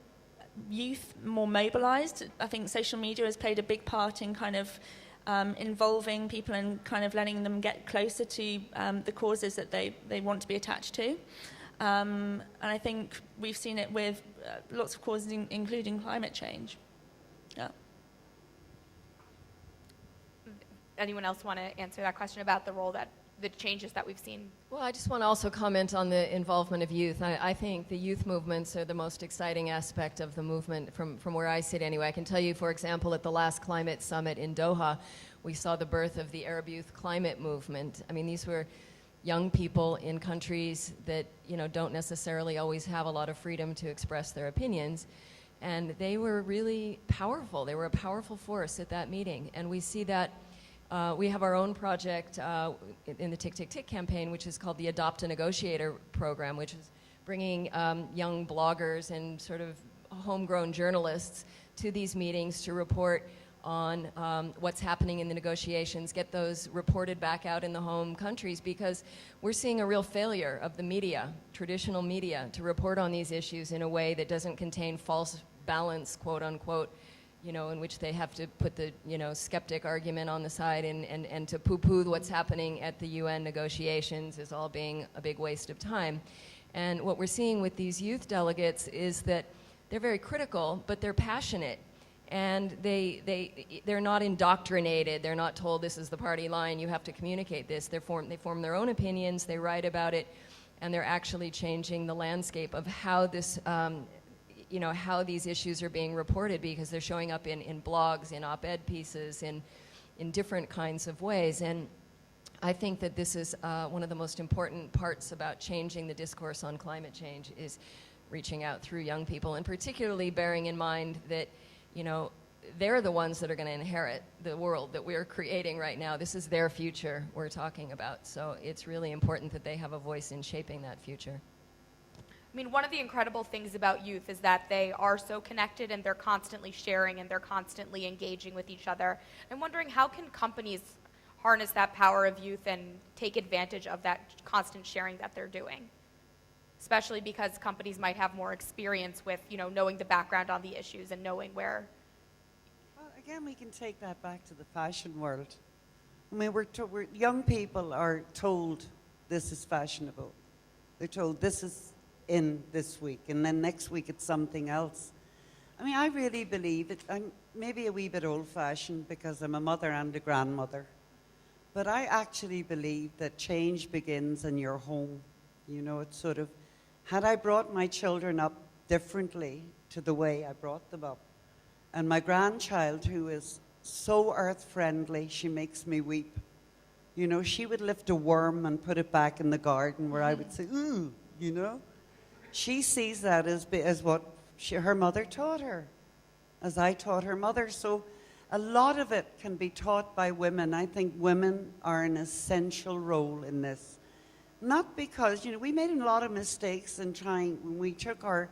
youth more mobilized. I think social media has played a big part in kind of involving people and kind of letting them get closer to the causes that they want to be attached to. And I think we've seen it with lots of causes, including climate change. Yeah. Anyone else want to answer that question about the role that the changes that we've seen? Well, I just want to also comment on the involvement of youth. I think the youth movements are the most exciting aspect of the movement from where I sit anyway. I can tell you, for example, at the last climate summit in Doha, we saw the birth of the Arab Youth Climate Movement. I mean, these were young people in countries that, you know, don't necessarily always have a lot of freedom to express their opinions. And they were really powerful. They were a powerful force at that meeting. And we see that we have our own project in the Tick, Tick, Tick campaign, which is called the Adopt a Negotiator program, which is bringing young bloggers and sort of homegrown journalists to these meetings to report on what's happening in the negotiations, get those reported back out in the home countries, because we're seeing a real failure of the media, traditional media, to report on these issues in a way that doesn't contain false balance, quote unquote, you know, in which they have to put the, you know, skeptic argument on the side and to poo-poo what's happening at the UN negotiations is all being a big waste of time. And what we're seeing with these youth delegates is that they're very critical, but they're passionate. And they're not indoctrinated. They're not told this is the party line, you have to communicate this. They form their own opinions, they write about it, and they're actually changing the landscape of how this, you know, how these issues are being reported, because they're showing up in blogs, in op-ed pieces, in different kinds of ways. And I think that this is one of the most important parts about changing the discourse on climate change, is reaching out through young people, and particularly bearing in mind that, you know, they're the ones that are going to inherit the world that we're creating right now. This is their future we're talking about. So it's really important that they have a voice in shaping that future. I mean, one of the incredible things about youth is that they are so connected and they're constantly sharing and they're constantly engaging with each other. I'm wondering, how can companies harness that power of youth and take advantage of that constant sharing that they're doing? Especially because companies might have more experience with, you know, knowing the background on the issues and knowing where. Well, again, we can take that back to the fashion world. I mean, young people are told this is fashionable. They're told this is in this week, and then next week it's something else. I mean, I really believe it. I'm maybe a wee bit old-fashioned because I'm a mother and a grandmother, but I actually believe that change begins in your home. You know, it's sort of, had I brought my children up differently to the way I brought them up, and my grandchild, who is so earth-friendly, she makes me weep. You know, she would lift a worm and put it back in the garden where I would say, ooh, you know. She sees that as what her mother taught her, as I taught her mother. So a lot of it can be taught by women. I think women are an essential role in this. Not because, you know, we made a lot of mistakes in trying, when we took our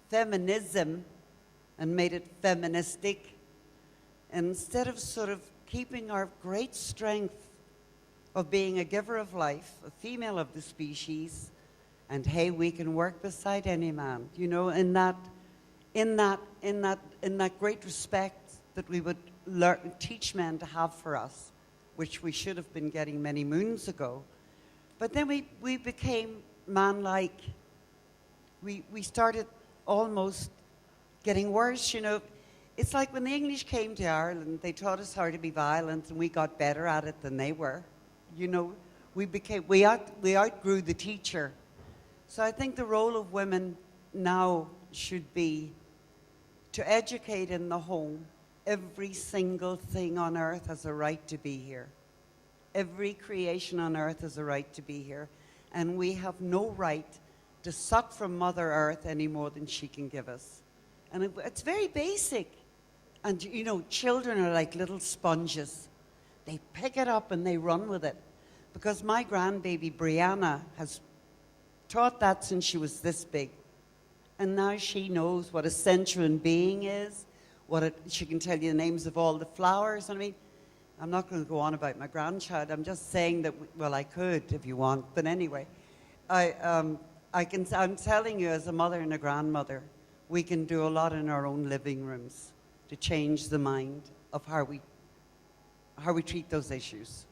feminism and made it feministic, instead of sort of keeping our great strength of being a giver of life, a female of the species, and hey, we can work beside any man, you know, in that great respect that we would teach men to have for us, which we should have been getting many moons ago. But then we became man-like. We started almost getting worse, you know. It's like when the English came to Ireland, they taught us how to be violent, and we got better at it than they were. You know, we outgrew the teacher. So I think the role of women now should be to educate in the home. Every single thing on earth has a right to be here. Every creation on earth has a right to be here. And we have no right to suck from Mother Earth any more than she can give us. And it's very basic. And you know, children are like little sponges. They pick it up and they run with it. Because my grandbaby Brianna has taught that since she was this big. And now she knows what a sensual being is, she can tell you the names of all the flowers. I mean, I'm not going to go on about my grandchild. I'm just saying that, well, I could if you want. But anyway, I'm telling you as a mother and a grandmother, we can do a lot in our own living rooms to change the mind of how we treat those issues.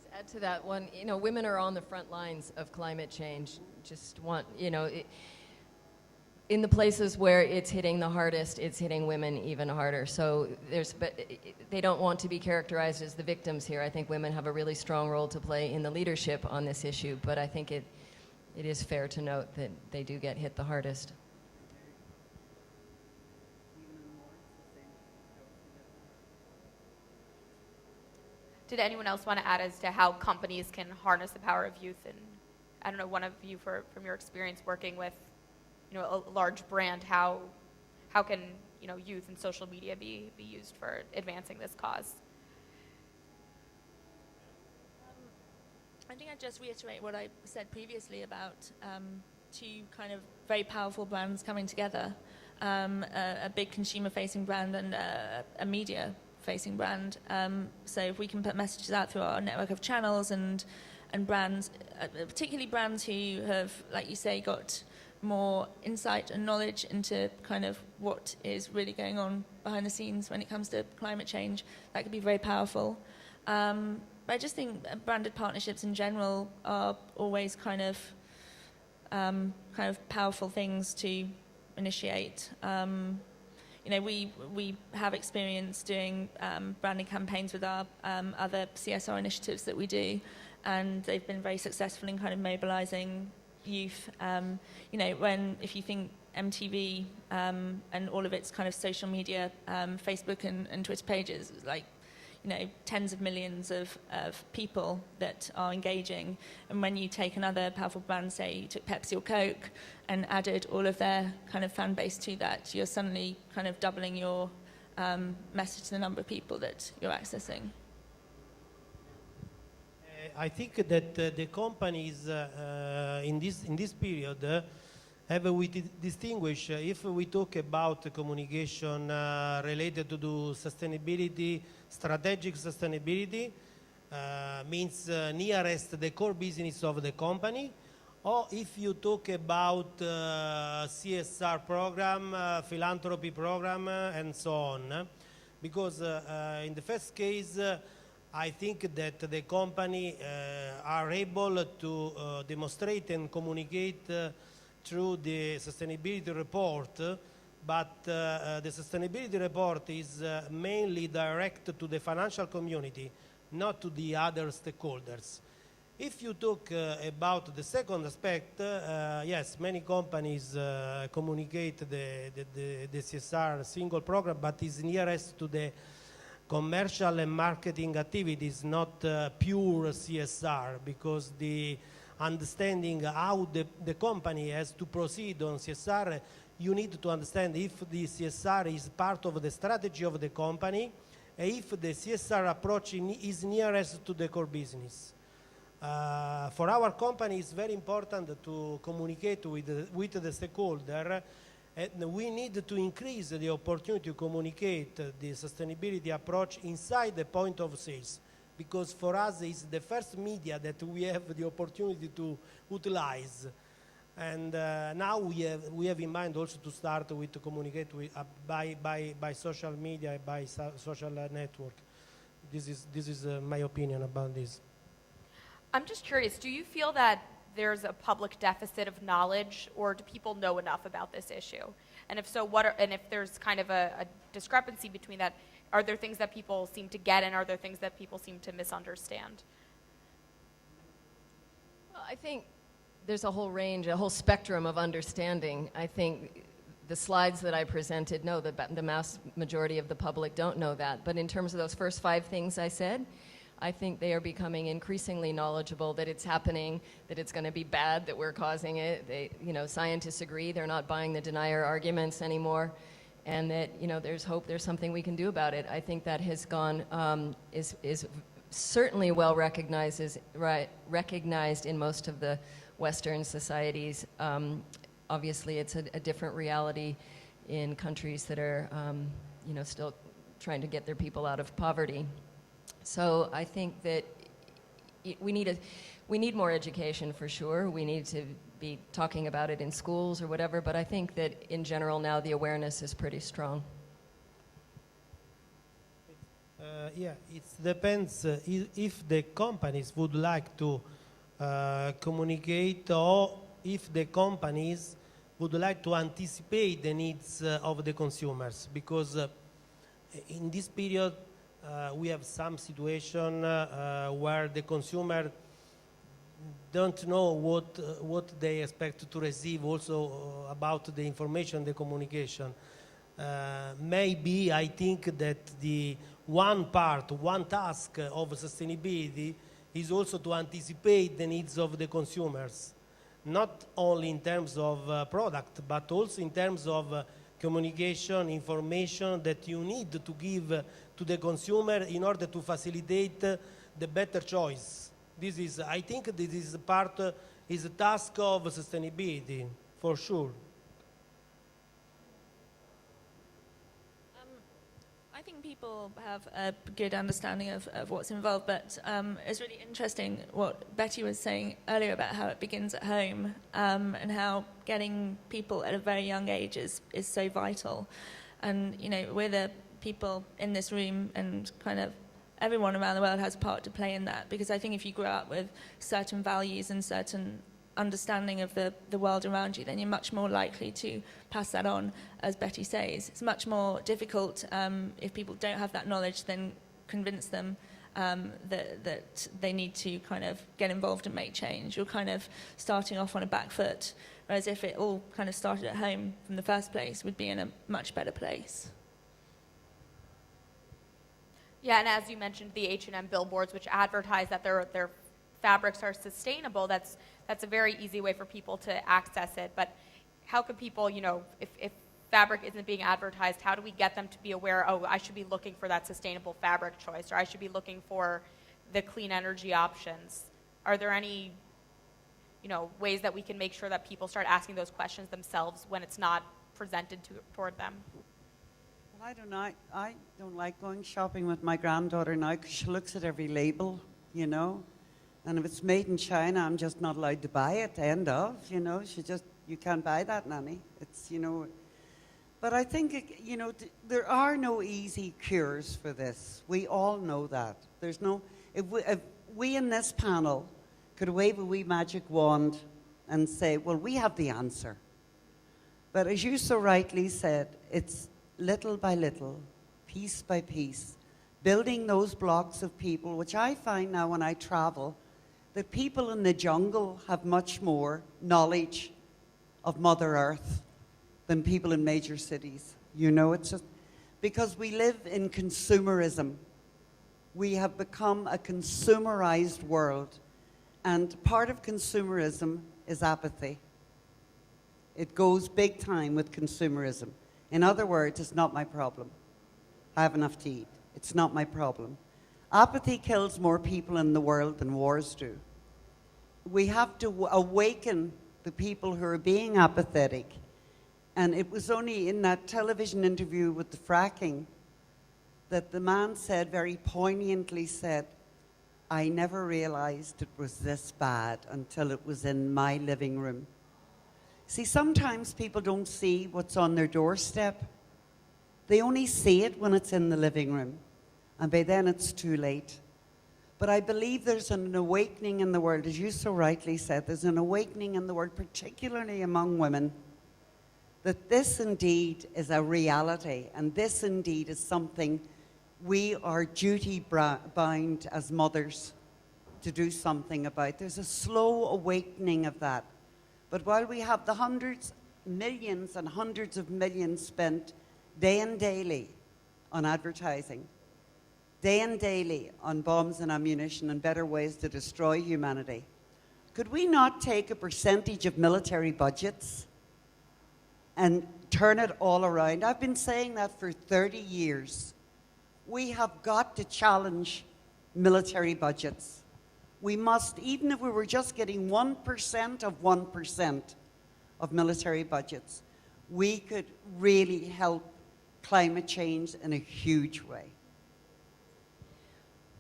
To add to that one, you know, women are on the front lines of climate change. In the places where it's hitting the hardest, it's hitting women even harder. So they don't want to be characterized as the victims here. I think women have a really strong role to play in the leadership on this issue, but I think it is fair to note that they do get hit the hardest. Did anyone else want to add as to how companies can harness the power of youth? And I don't know, one of you from your experience working with, you know, a large brand, how can, you know, youth and social media be used for advancing this cause? I think I'd just reiterate what I said previously about two kind of very powerful brands coming together, a big consumer-facing brand and a media-facing brand. So if we can put messages out through our network of channels and brands, particularly brands who have, like you say, got more insight and knowledge into kind of what is really going on behind the scenes when it comes to climate change, that could be very powerful. But I just think branded partnerships in general are always kind of powerful things to initiate. You know, we have experience doing branding campaigns with our other CSR initiatives that we do, and they've been very successful in kind of mobilizing youth. You know, if you think MTV and all of its kind of social media, Facebook and Twitter pages, like, you know, tens of millions of people that are engaging. And when you take another powerful brand, say you took Pepsi or Coke, and added all of their kind of fan base to that, you're suddenly kind of doubling your message to the number of people that you're accessing. I think that the companies in this period have we distinguish if we talk about communication related to sustainability, strategic sustainability, means nearest the core business of the company, or if you talk about CSR program, philanthropy program, and so on. Because in the first case, I think that the company are able to demonstrate and communicate through the sustainability report, but the sustainability report is mainly direct to the financial community, not to the other stakeholders. If you talk about the second aspect, yes, many companies communicate the CSR single program, but is nearest to the commercial and marketing activities, not pure CSR, because the understanding how the company has to proceed on CSR, you need to understand if the CSR is part of the strategy of the company, and if the CSR approach is nearest to the core business. For our company, it's very important to communicate with the stakeholder, and we need to increase the opportunity to communicate the sustainability approach inside the point of sales, because for us it's the first media that we have the opportunity to utilize. And now we have in mind also to start with to communicate with, by social media, by social network. This is my opinion about this. I'm just curious, do you feel that there's a public deficit of knowledge, or do people know enough about this issue? And if so, and if there's kind of a discrepancy between that, Are there things that people seem to get, and are there things that people seem to misunderstand? Well, I think there's a whole range, a whole spectrum of understanding. I think the slides that I presented, no, the mass majority of the public don't know that. But in terms of those first 5 things I said, I think they are becoming increasingly knowledgeable that it's happening, that it's going to be bad, that we're causing it. Scientists agree. They're not buying the denier arguments anymore. And that, there's hope, there's something we can do about it. I think that has gone, is certainly well recognized, recognized in most of the Western societies. Obviously, it's a different reality in countries that are, still trying to get their people out of poverty. So I think that we need more education for sure. We need to be talking about it in schools or whatever, but I think that in general now the awareness is pretty strong. Yeah, it depends if the companies would like to communicate, or if the companies would like to anticipate the needs of the consumers, because in this period we have some situation where the consumer don't know what they expect to receive, also about the information, the communication. Maybe I think that the one task of sustainability is also to anticipate the needs of the consumers, not only in terms of product, but also in terms of communication, information that you need to give to the consumer in order to facilitate the better choice. I think this is is a task of sustainability, for sure. I think people have a good understanding of what's involved, but it's really interesting what Betty was saying earlier about how it begins at home, and how getting people at a very young age is so vital. And, we're the people in this room, and kind of everyone around the world has a part to play in that, because I think if you grow up with certain values and certain understanding of the world around you, then you're much more likely to pass that on, as Betty says. It's much more difficult if people don't have that knowledge, then convince them that they need to kind of get involved and make change. You're kind of starting off on a back foot, whereas if it all kind of started at home from the first place, we'd be in a much better place. Yeah, and as you mentioned, the H&M billboards, which advertise that their fabrics are sustainable, that's a very easy way for people to access it. But how could people, if fabric isn't being advertised, how do we get them to be aware, oh, I should be looking for that sustainable fabric choice, or I should be looking for the clean energy options? Are there any, ways that we can make sure that people start asking those questions themselves when it's not presented toward them? I don't like going shopping with my granddaughter now, because she looks at every label, and if it's made in China, I'm just not allowed to buy it, end of, you can't buy that, Nanny. It's, but I think, there are no easy cures for this. We all know that. There's no, if we in this panel could wave a wee magic wand and say, well, we have the answer. But as you so rightly said, it's little by little, piece by piece, building those blocks of people, which I find now when I travel, that people in the jungle have much more knowledge of Mother Earth than people in major cities. It's just because we live in consumerism. We have become a consumerized world, and part of consumerism is apathy. It goes big time with consumerism. In other words, it's not my problem. I have enough to eat. It's not my problem. Apathy kills more people in the world than wars do. We have to awaken the people who are being apathetic. And it was only in that television interview with the fracking that the man said, very poignantly said, I never realized it was this bad until it was in my living room. See, sometimes people don't see what's on their doorstep. They only see it when it's in the living room, and by then it's too late. But I believe there's an awakening in the world, as you so rightly said, there's an awakening in the world, particularly among women, that this indeed is a reality, and this indeed is something we are duty-bound as mothers to do something about. There's a slow awakening of that. But while we have the hundreds, millions and hundreds of millions spent day and daily on advertising, day and daily on bombs and ammunition and better ways to destroy humanity, could we not take a percentage of military budgets and turn it all around? I've been saying that for 30 years. We have got to challenge military budgets. We must, even if we were just getting 1% of 1% of military budgets, we could really help climate change in a huge way.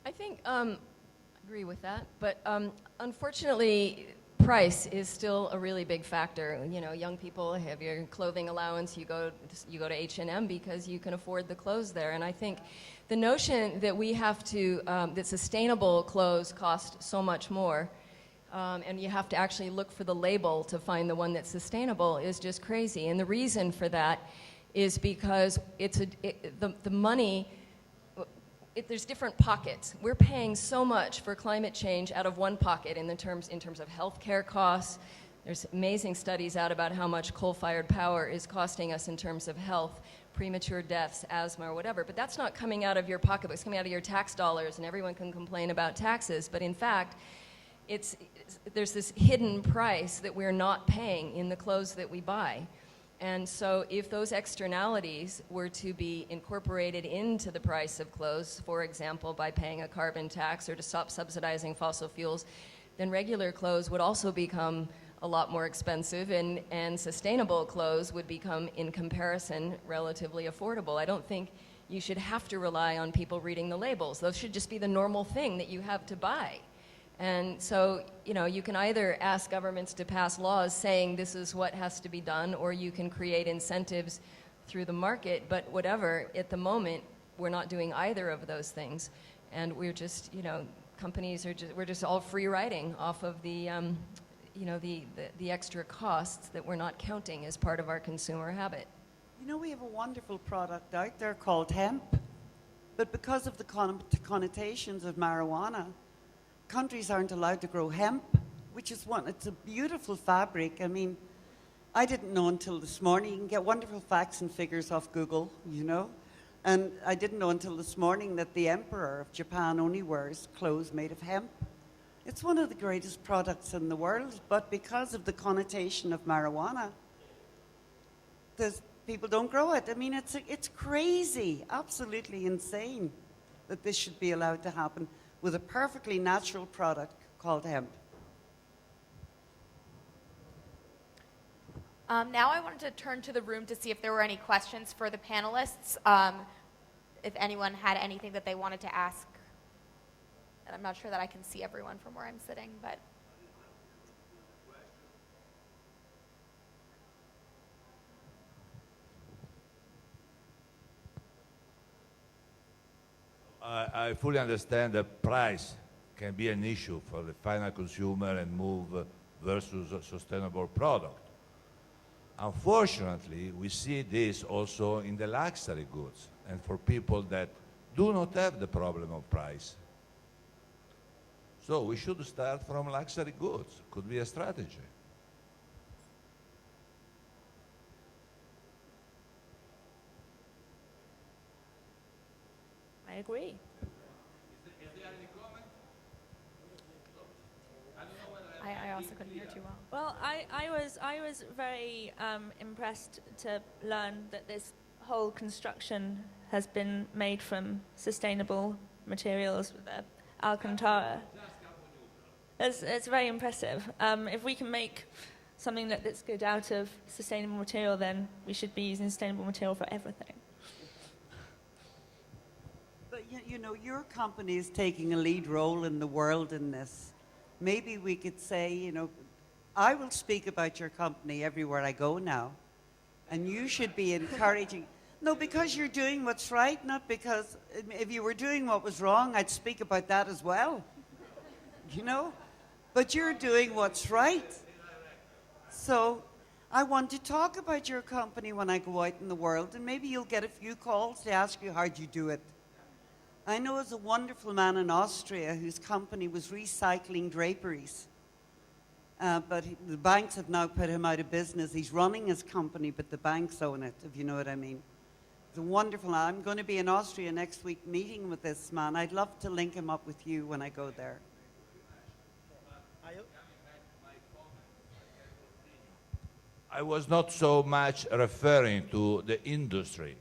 I think I agree with that, but unfortunately, price is still a really big factor. You know, young people have your clothing allowance. You go to H&M because you can afford the clothes there, and I think the notion that we have to that sustainable clothes cost so much more, and you have to actually look for the label to find the one that's sustainable is just crazy. And the reason for that is because the money. There's different pockets. We're paying so much for climate change out of one pocket in terms of healthcare costs. There's amazing studies out about how much coal-fired power is costing us in terms of health, premature deaths, asthma, or whatever. But that's not coming out of your pocketbook. It's coming out of your tax dollars, and everyone can complain about taxes. But in fact, there's this hidden price that we're not paying in the clothes that we buy. And so if those externalities were to be incorporated into the price of clothes, for example, by paying a carbon tax or to stop subsidizing fossil fuels, then regular clothes would also become a lot more expensive, and sustainable clothes would become, in comparison, relatively affordable. I don't think you should have to rely on people reading the labels. Those should just be the normal thing that you have to buy. And so, you know, you can either ask governments to pass laws saying this is what has to be done, or you can create incentives through the market. But whatever, at the moment, we're not doing either of those things. And we're just, you know, companies are just, we're just all free riding off of the, you know, the extra costs that we're not counting as part of our consumer habit. You know, we have a wonderful product out there called hemp, but because of the connotations of marijuana, countries aren't allowed to grow hemp, which is it's a beautiful fabric. I mean, I didn't know until this morning. You can get wonderful facts and figures off Google, you know. And I didn't know until this morning that the Emperor of Japan only wears clothes made of hemp. It's one of the greatest products in the world, but because of the connotation of marijuana, people don't grow it. I mean, it's crazy, absolutely insane that this should be allowed to happen with a perfectly natural product called hemp. Now I wanted to turn to the room to see if there were any questions for the panelists, if anyone had anything that they wanted to ask. And I'm not sure that I can see everyone from where I'm sitting, but. I fully understand that price can be an issue for the final consumer and move versus a sustainable product. Unfortunately, we see this also in the luxury goods and for people that do not have the problem of price. So we should start from luxury goods. Could be a strategy. I agree. Is there any comment? I also couldn't hear too well. Well, I was very impressed to learn that this whole construction has been made from sustainable materials with the Alcantara. It's very impressive. If we can make something that's good out of sustainable material, then we should be using sustainable material for everything. But you know, your company is taking a lead role in the world in this. Maybe we could say, you know, I will speak about your company everywhere I go now, and you should be encouraging. No, because you're doing what's right, not because if you were doing what was wrong, I'd speak about that as well. You know? But you're doing what's right. So I want to talk about your company when I go out in the world, and maybe you'll get a few calls to ask you how'd you do it. I know there's a wonderful man in Austria whose company was recycling draperies. But the banks have now put him out of business. He's running his company, but the banks own it, if you know what I mean. It's a wonderful man. I'm going to be in Austria next week meeting with this man. I'd love to link him up with you when I go there. I was not so much referring to the industry.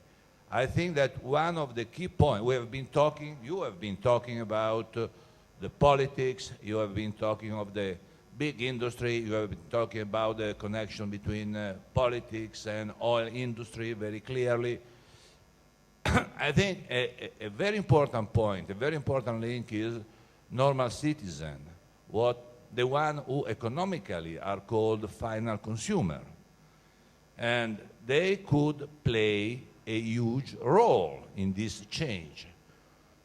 I think that one of the key points, you have been talking about the politics, you have been talking of the big industry, you have been talking about the connection between politics and oil industry very clearly. I think a very important point, a very important link is normal citizen, the one who economically are called final consumer. And they could play a huge role in this change.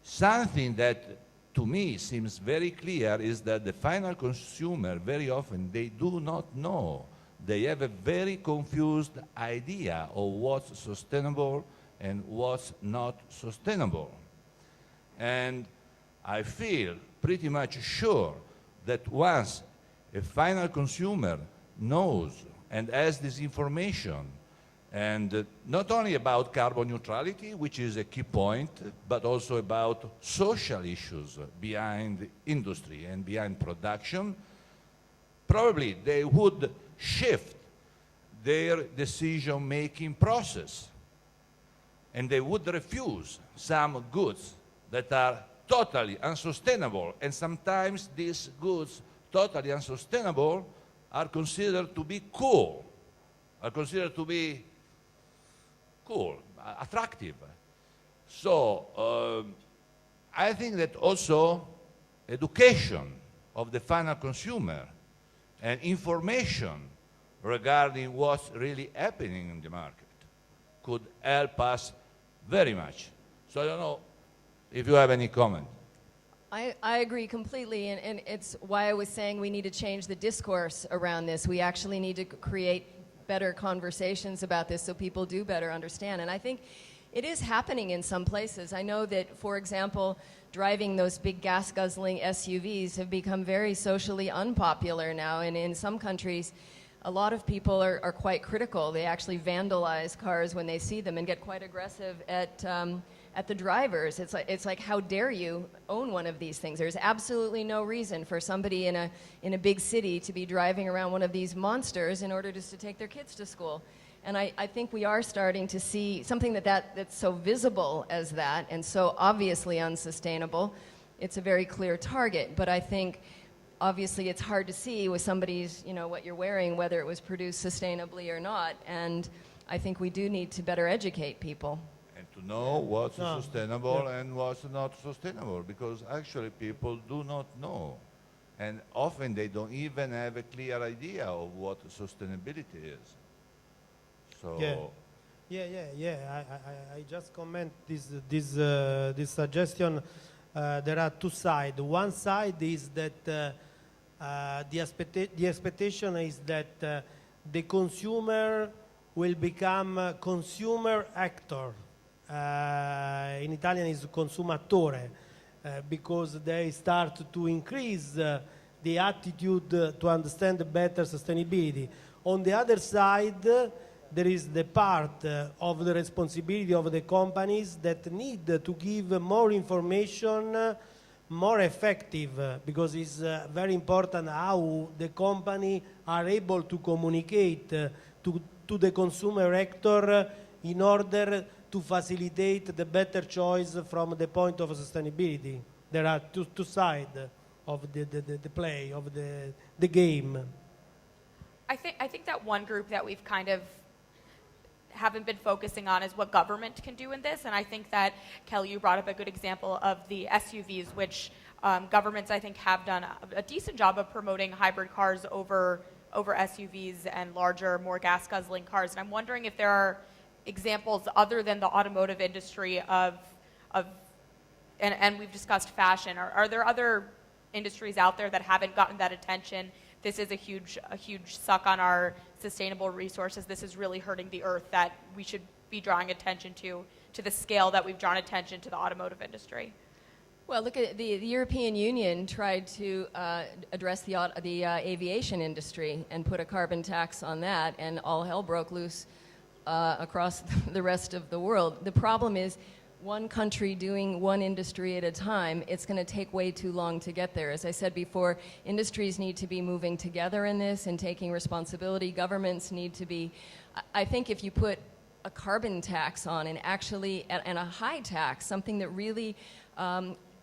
Something that to me seems very clear is that the final consumer, very often, they do not know. They have a very confused idea of what's sustainable and what's not sustainable. And I feel pretty much sure that once a final consumer knows and has this information, and not only about carbon neutrality, which is a key point, but also about social issues behind industry and behind production, probably they would shift their decision-making process, and they would refuse some goods that are totally unsustainable, and sometimes these goods, totally unsustainable, are considered to be cool, attractive. So I think that also education of the final consumer and information regarding what's really happening in the market could help us very much. So I don't know if you have any comment. I agree completely, and it's why I was saying we need to change the discourse around this. We actually need to create better conversations about this so people do better understand. And I think it is happening in some places. I know that, for example, driving those big gas-guzzling SUVs have become very socially unpopular now, and in some countries, a lot of people are quite critical. They actually vandalize cars when they see them and get quite aggressive at the drivers. It's like, how dare you own one of these things? There's absolutely no reason for somebody in a big city to be driving around one of these monsters in order just to take their kids to school. And I think we are starting to see something that's so visible as that and so obviously unsustainable. It's a very clear target, but I think obviously it's hard to see with somebody's, what you're wearing, whether it was produced sustainably or not. And I think we do need to better educate people. To know what's sustainable and what's not sustainable, because actually people do not know, and often they don't even have a clear idea of what sustainability is. So I just comment this suggestion. There are two sides. One side is that the expectation is that the consumer will become a consumer actor. In Italian is consumatore, because they start to increase the attitude to understand better sustainability. On the other side, there is the part of the responsibility of the companies that need to give more information, more effective, because it's very important how the company are able to communicate to the consumer actor in order to facilitate the better choice from the point of sustainability. There are two sides of the play, of the game. I think that one group that we've kind of haven't been focusing on is what government can do in this, and I think that, Kelly, you brought up a good example of the SUVs, which governments, I think, have done a decent job of promoting hybrid cars over SUVs and larger, more gas-guzzling cars. And I'm wondering if there are examples other than the automotive industry and we've discussed fashion. Are there other industries out there that haven't gotten that attention? This is a huge suck on our sustainable resources. This is really hurting the earth, that we should be drawing attention to the scale that we've drawn attention to the automotive industry. Well, look at the European Union tried to address the aviation industry and put a carbon tax on that, and all hell broke loose across the rest of the world. The problem is one country doing one industry at a time. It's going to take way too long to get there. As I said before, industries need to be moving together in this and taking responsibility. Governments need to be, I think if you put a carbon tax on and actually, and a high tax, something that really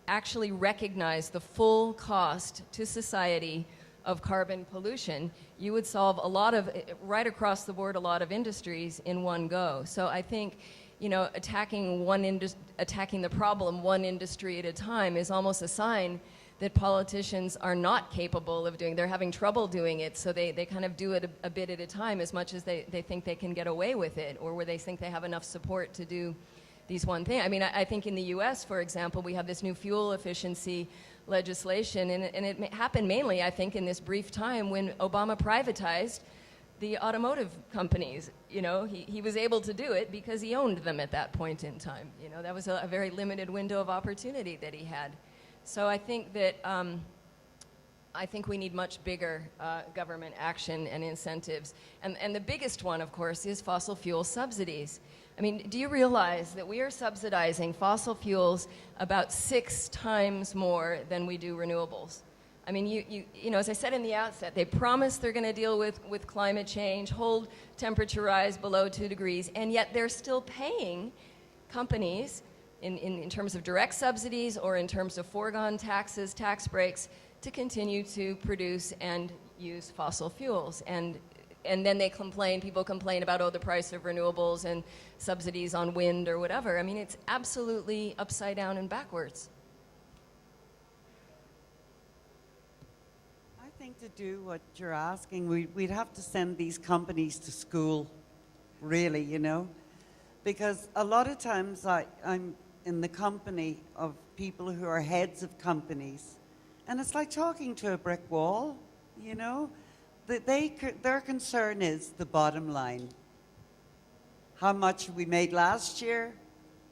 actually recognize the full cost to society of carbon pollution, you would solve a lot of, right across the board, a lot of industries in one go. So I think, you know, attacking the problem one industry at a time is almost a sign that politicians are not capable of doing. They're having trouble doing it, so they kind of do it a bit at a time, as much as they think they can get away with it, or where they think they have enough support to do these one thing. I mean, I think in the US, for example, we have this new fuel efficiency legislation, and it happened mainly, I think, in this brief time when Obama privatized the automotive companies. You know, he was able to do it because he owned them at that point in time. You know, that was a very limited window of opportunity that he had. So I think that I think we need much bigger government action and incentives. And the biggest one, of course, is fossil fuel subsidies. I mean, do you realize that we are subsidizing fossil fuels about 6 times more than we do renewables? I mean, you know, as I said in the outset, they promise they're going to deal with climate change, hold temperature rise below 2 degrees, and yet they're still paying companies in terms of direct subsidies or in terms of foregone taxes, tax breaks, to continue to produce and use fossil fuels. And then people complain about, oh, the price of renewables and subsidies on wind or whatever. I mean, it's absolutely upside down and backwards. I think to do what you're asking, we'd have to send these companies to school, really, you know, because a lot of times I'm in the company of people who are heads of companies, and it's like talking to a brick wall, you know. Their concern is the bottom line. How much we made last year,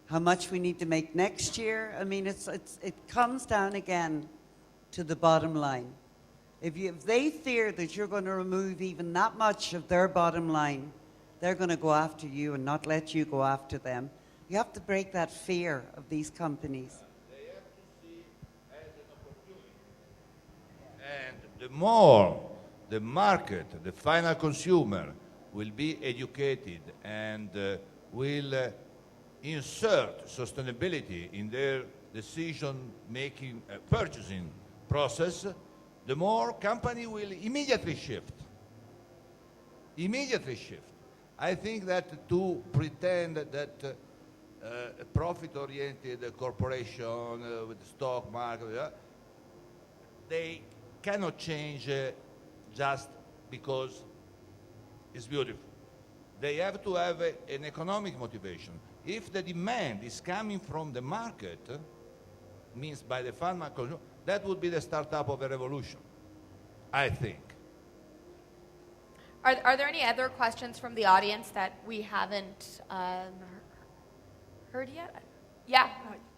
how much we need to make next year. I mean, it comes down again to the bottom line. If they fear that you're going to remove even that much of their bottom line, they're going to go after you and not let you go after them. You have to break that fear of these companies. They have to see as an opportunity. And the more the market, the final consumer, will be educated and will insert sustainability in their decision-making, purchasing process, the more company will immediately shift. Immediately shift. I think that to pretend that a profit-oriented corporation with the stock market, they cannot change just because it's beautiful. They have to have an economic motivation. If the demand is coming from the market, means by the pharma consumer, that would be the startup of a revolution, I think. Are there any other questions from the audience that we haven't heard yet? Yeah.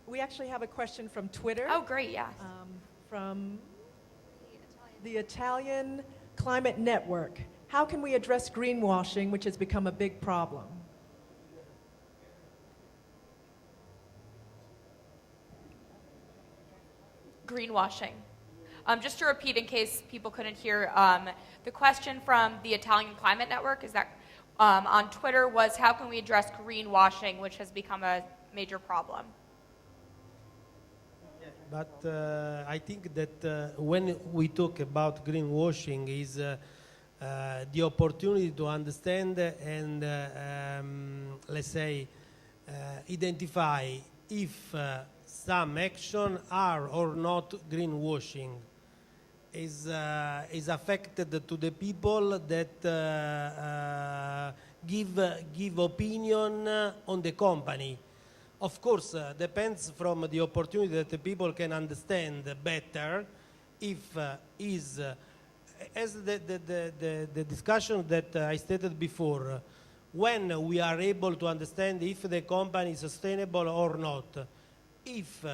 We actually have a question from Twitter. Oh, great, yeah. From the Italian Climate Network. How can we address greenwashing, which has become a big problem? Greenwashing. Just to repeat in case people couldn't hear, the question from the Italian Climate Network is that on Twitter was how can we address greenwashing, which has become a major problem? But I think that when we talk about greenwashing is the opportunity to understand and, let's say, identify if some action are or not greenwashing is affected to the people that give opinion on the company. Of course, depends from the opportunity that the people can understand better if is, as the discussion that I stated before, when we are able to understand if the company is sustainable or not, if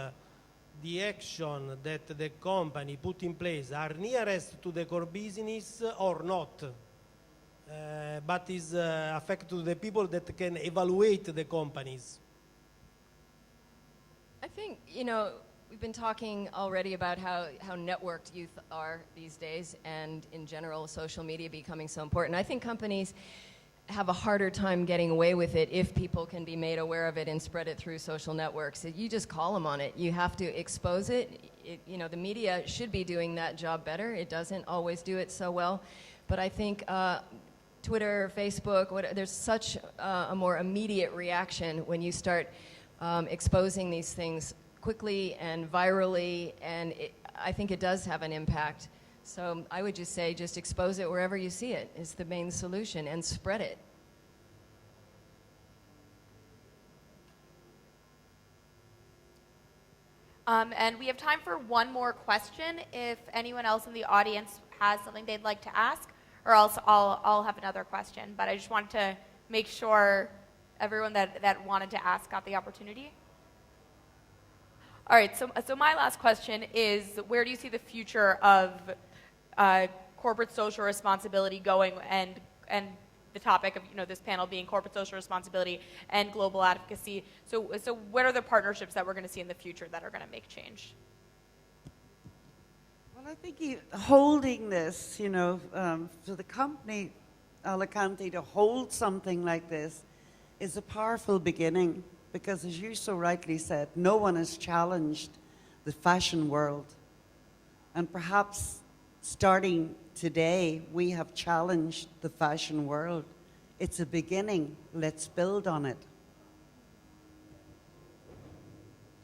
the action that the company put in place are nearest to the core business or not, but is affect to the people that can evaluate the companies? I think, you know, we've been talking already about how networked youth are these days, and in general, social media becoming so important. I think companies have a harder time getting away with it if people can be made aware of it and spread it through social networks. You just call them on it. You have to expose it. You know, the media should be doing that job better. It doesn't always do it so well. But I think Twitter, Facebook, there's such a more immediate reaction when you start exposing these things quickly and virally, and I think it does have an impact. So I would just say, just expose it wherever you see it is the main solution, and spread it. And we have time for one more question. If anyone else in the audience has something they'd like to ask, or else I'll have another question. But I just wanted to make sure everyone that wanted to ask got the opportunity. All right, so my last question is, where do you see the future of corporate social responsibility going, and the topic of, you know, this panel being corporate social responsibility and global advocacy? So what are the partnerships that we're going to see in the future that are going to make change? Well, I think holding this, you know, for the company Alicante to hold something like this is a powerful beginning, because as you so rightly said, no one has challenged the fashion world. And perhaps starting today, we have challenged the fashion world. It's a beginning. Let's build on it.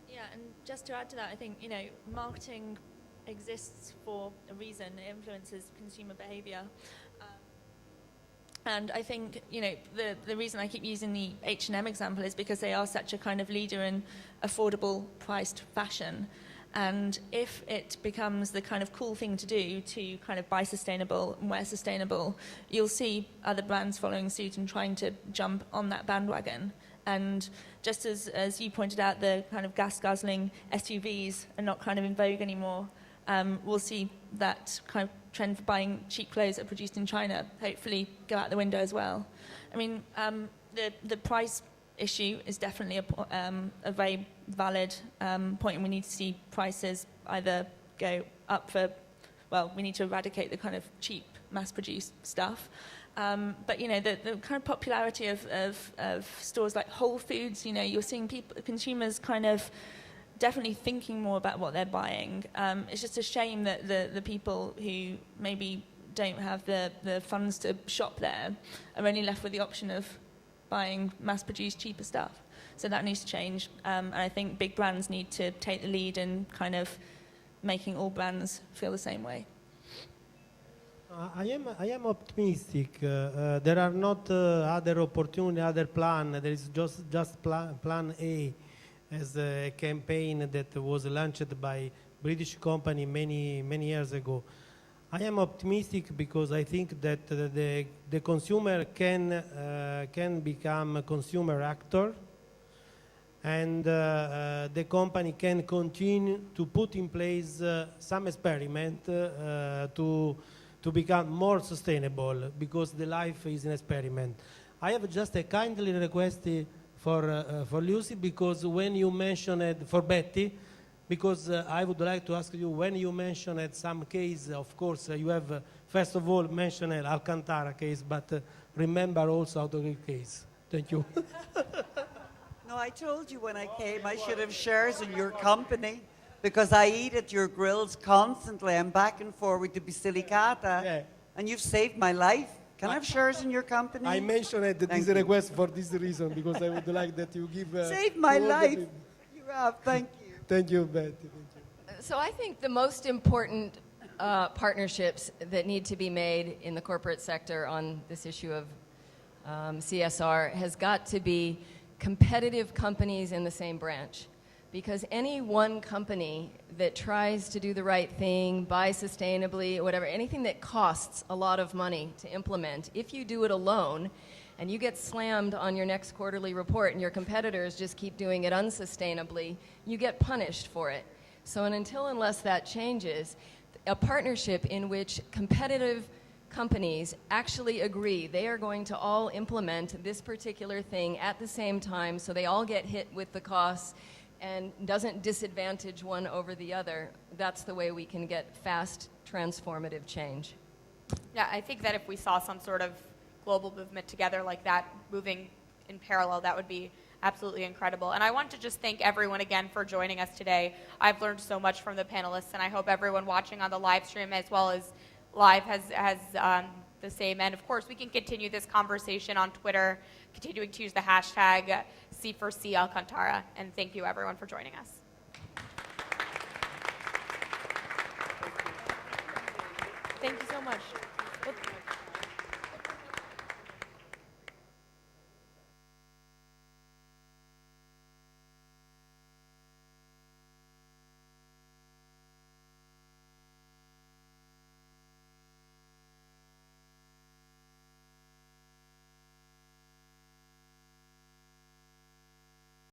Yeah, and just to add to that, I think, you know, marketing exists for a reason. It influences consumer behavior. And I think, you know, the reason I keep using the H&M example is because they are such a kind of leader in affordable priced fashion. And if it becomes the kind of cool thing to do to kind of buy sustainable and wear sustainable, you'll see other brands following suit and trying to jump on that bandwagon. And just as you pointed out, the kind of gas-guzzling SUVs are not kind of in vogue anymore. We'll see that kind of trend for buying cheap clothes that are produced in China hopefully go out the window as well. I mean, the price issue is definitely a very valid point, and we need to see prices either go up for, well, we need to eradicate the kind of cheap mass-produced stuff. But, you know, the kind of popularity of stores like Whole Foods, you know, you're seeing consumers kind of definitely thinking more about what they're buying. It's just a shame that the people who maybe don't have the funds to shop there are only left with the option of buying mass-produced cheaper stuff. So that needs to change. And I think big brands need to take the lead in kind of making all brands feel the same way. I am optimistic. There are not other opportunity, other plan. There is just plan A, as a campaign that was launched by British company many years ago. I am optimistic because I think that the consumer can become a consumer actor, and the company can continue to put in place some experiment to become more sustainable, because the life is an experiment. I have just a kindly request for Lucy, because when you mentioned, for Betty, because I would like to ask you, when you mentioned some case, of course, you have, first of all, mentioned Alcantara case, but remember also Autogrill case. Thank you. No, I told you when I came I should have shares in your company, because I eat at your grills constantly. I'm back and forward to Basilicata, yeah. And you've saved my life. Can I have shares in your company? I mentioned this request for this reason, because I would like that you give... Save my life. You have, thank you. Thank you, Betty. Thank you. So I think the most important partnerships that need to be made in the corporate sector on this issue of CSR has got to be competitive companies in the same branch. Because any one company that tries to do the right thing, buy sustainably, whatever, anything that costs a lot of money to implement, if you do it alone and you get slammed on your next quarterly report and your competitors just keep doing it unsustainably, you get punished for it. So unless that changes, a partnership in which competitive companies actually agree they are going to all implement this particular thing at the same time so they all get hit with the costs and doesn't disadvantage one over the other, that's the way we can get fast, transformative change. Yeah, I think that if we saw some sort of global movement together like that, moving in parallel, that would be absolutely incredible. And I want to just thank everyone again for joining us today. I've learned so much from the panelists, and I hope everyone watching on the live stream as well as live has the same. And of course, we can continue this conversation on Twitter, continuing to use the hashtag C4C Alcantara. And thank you everyone for joining us. Thank you so much.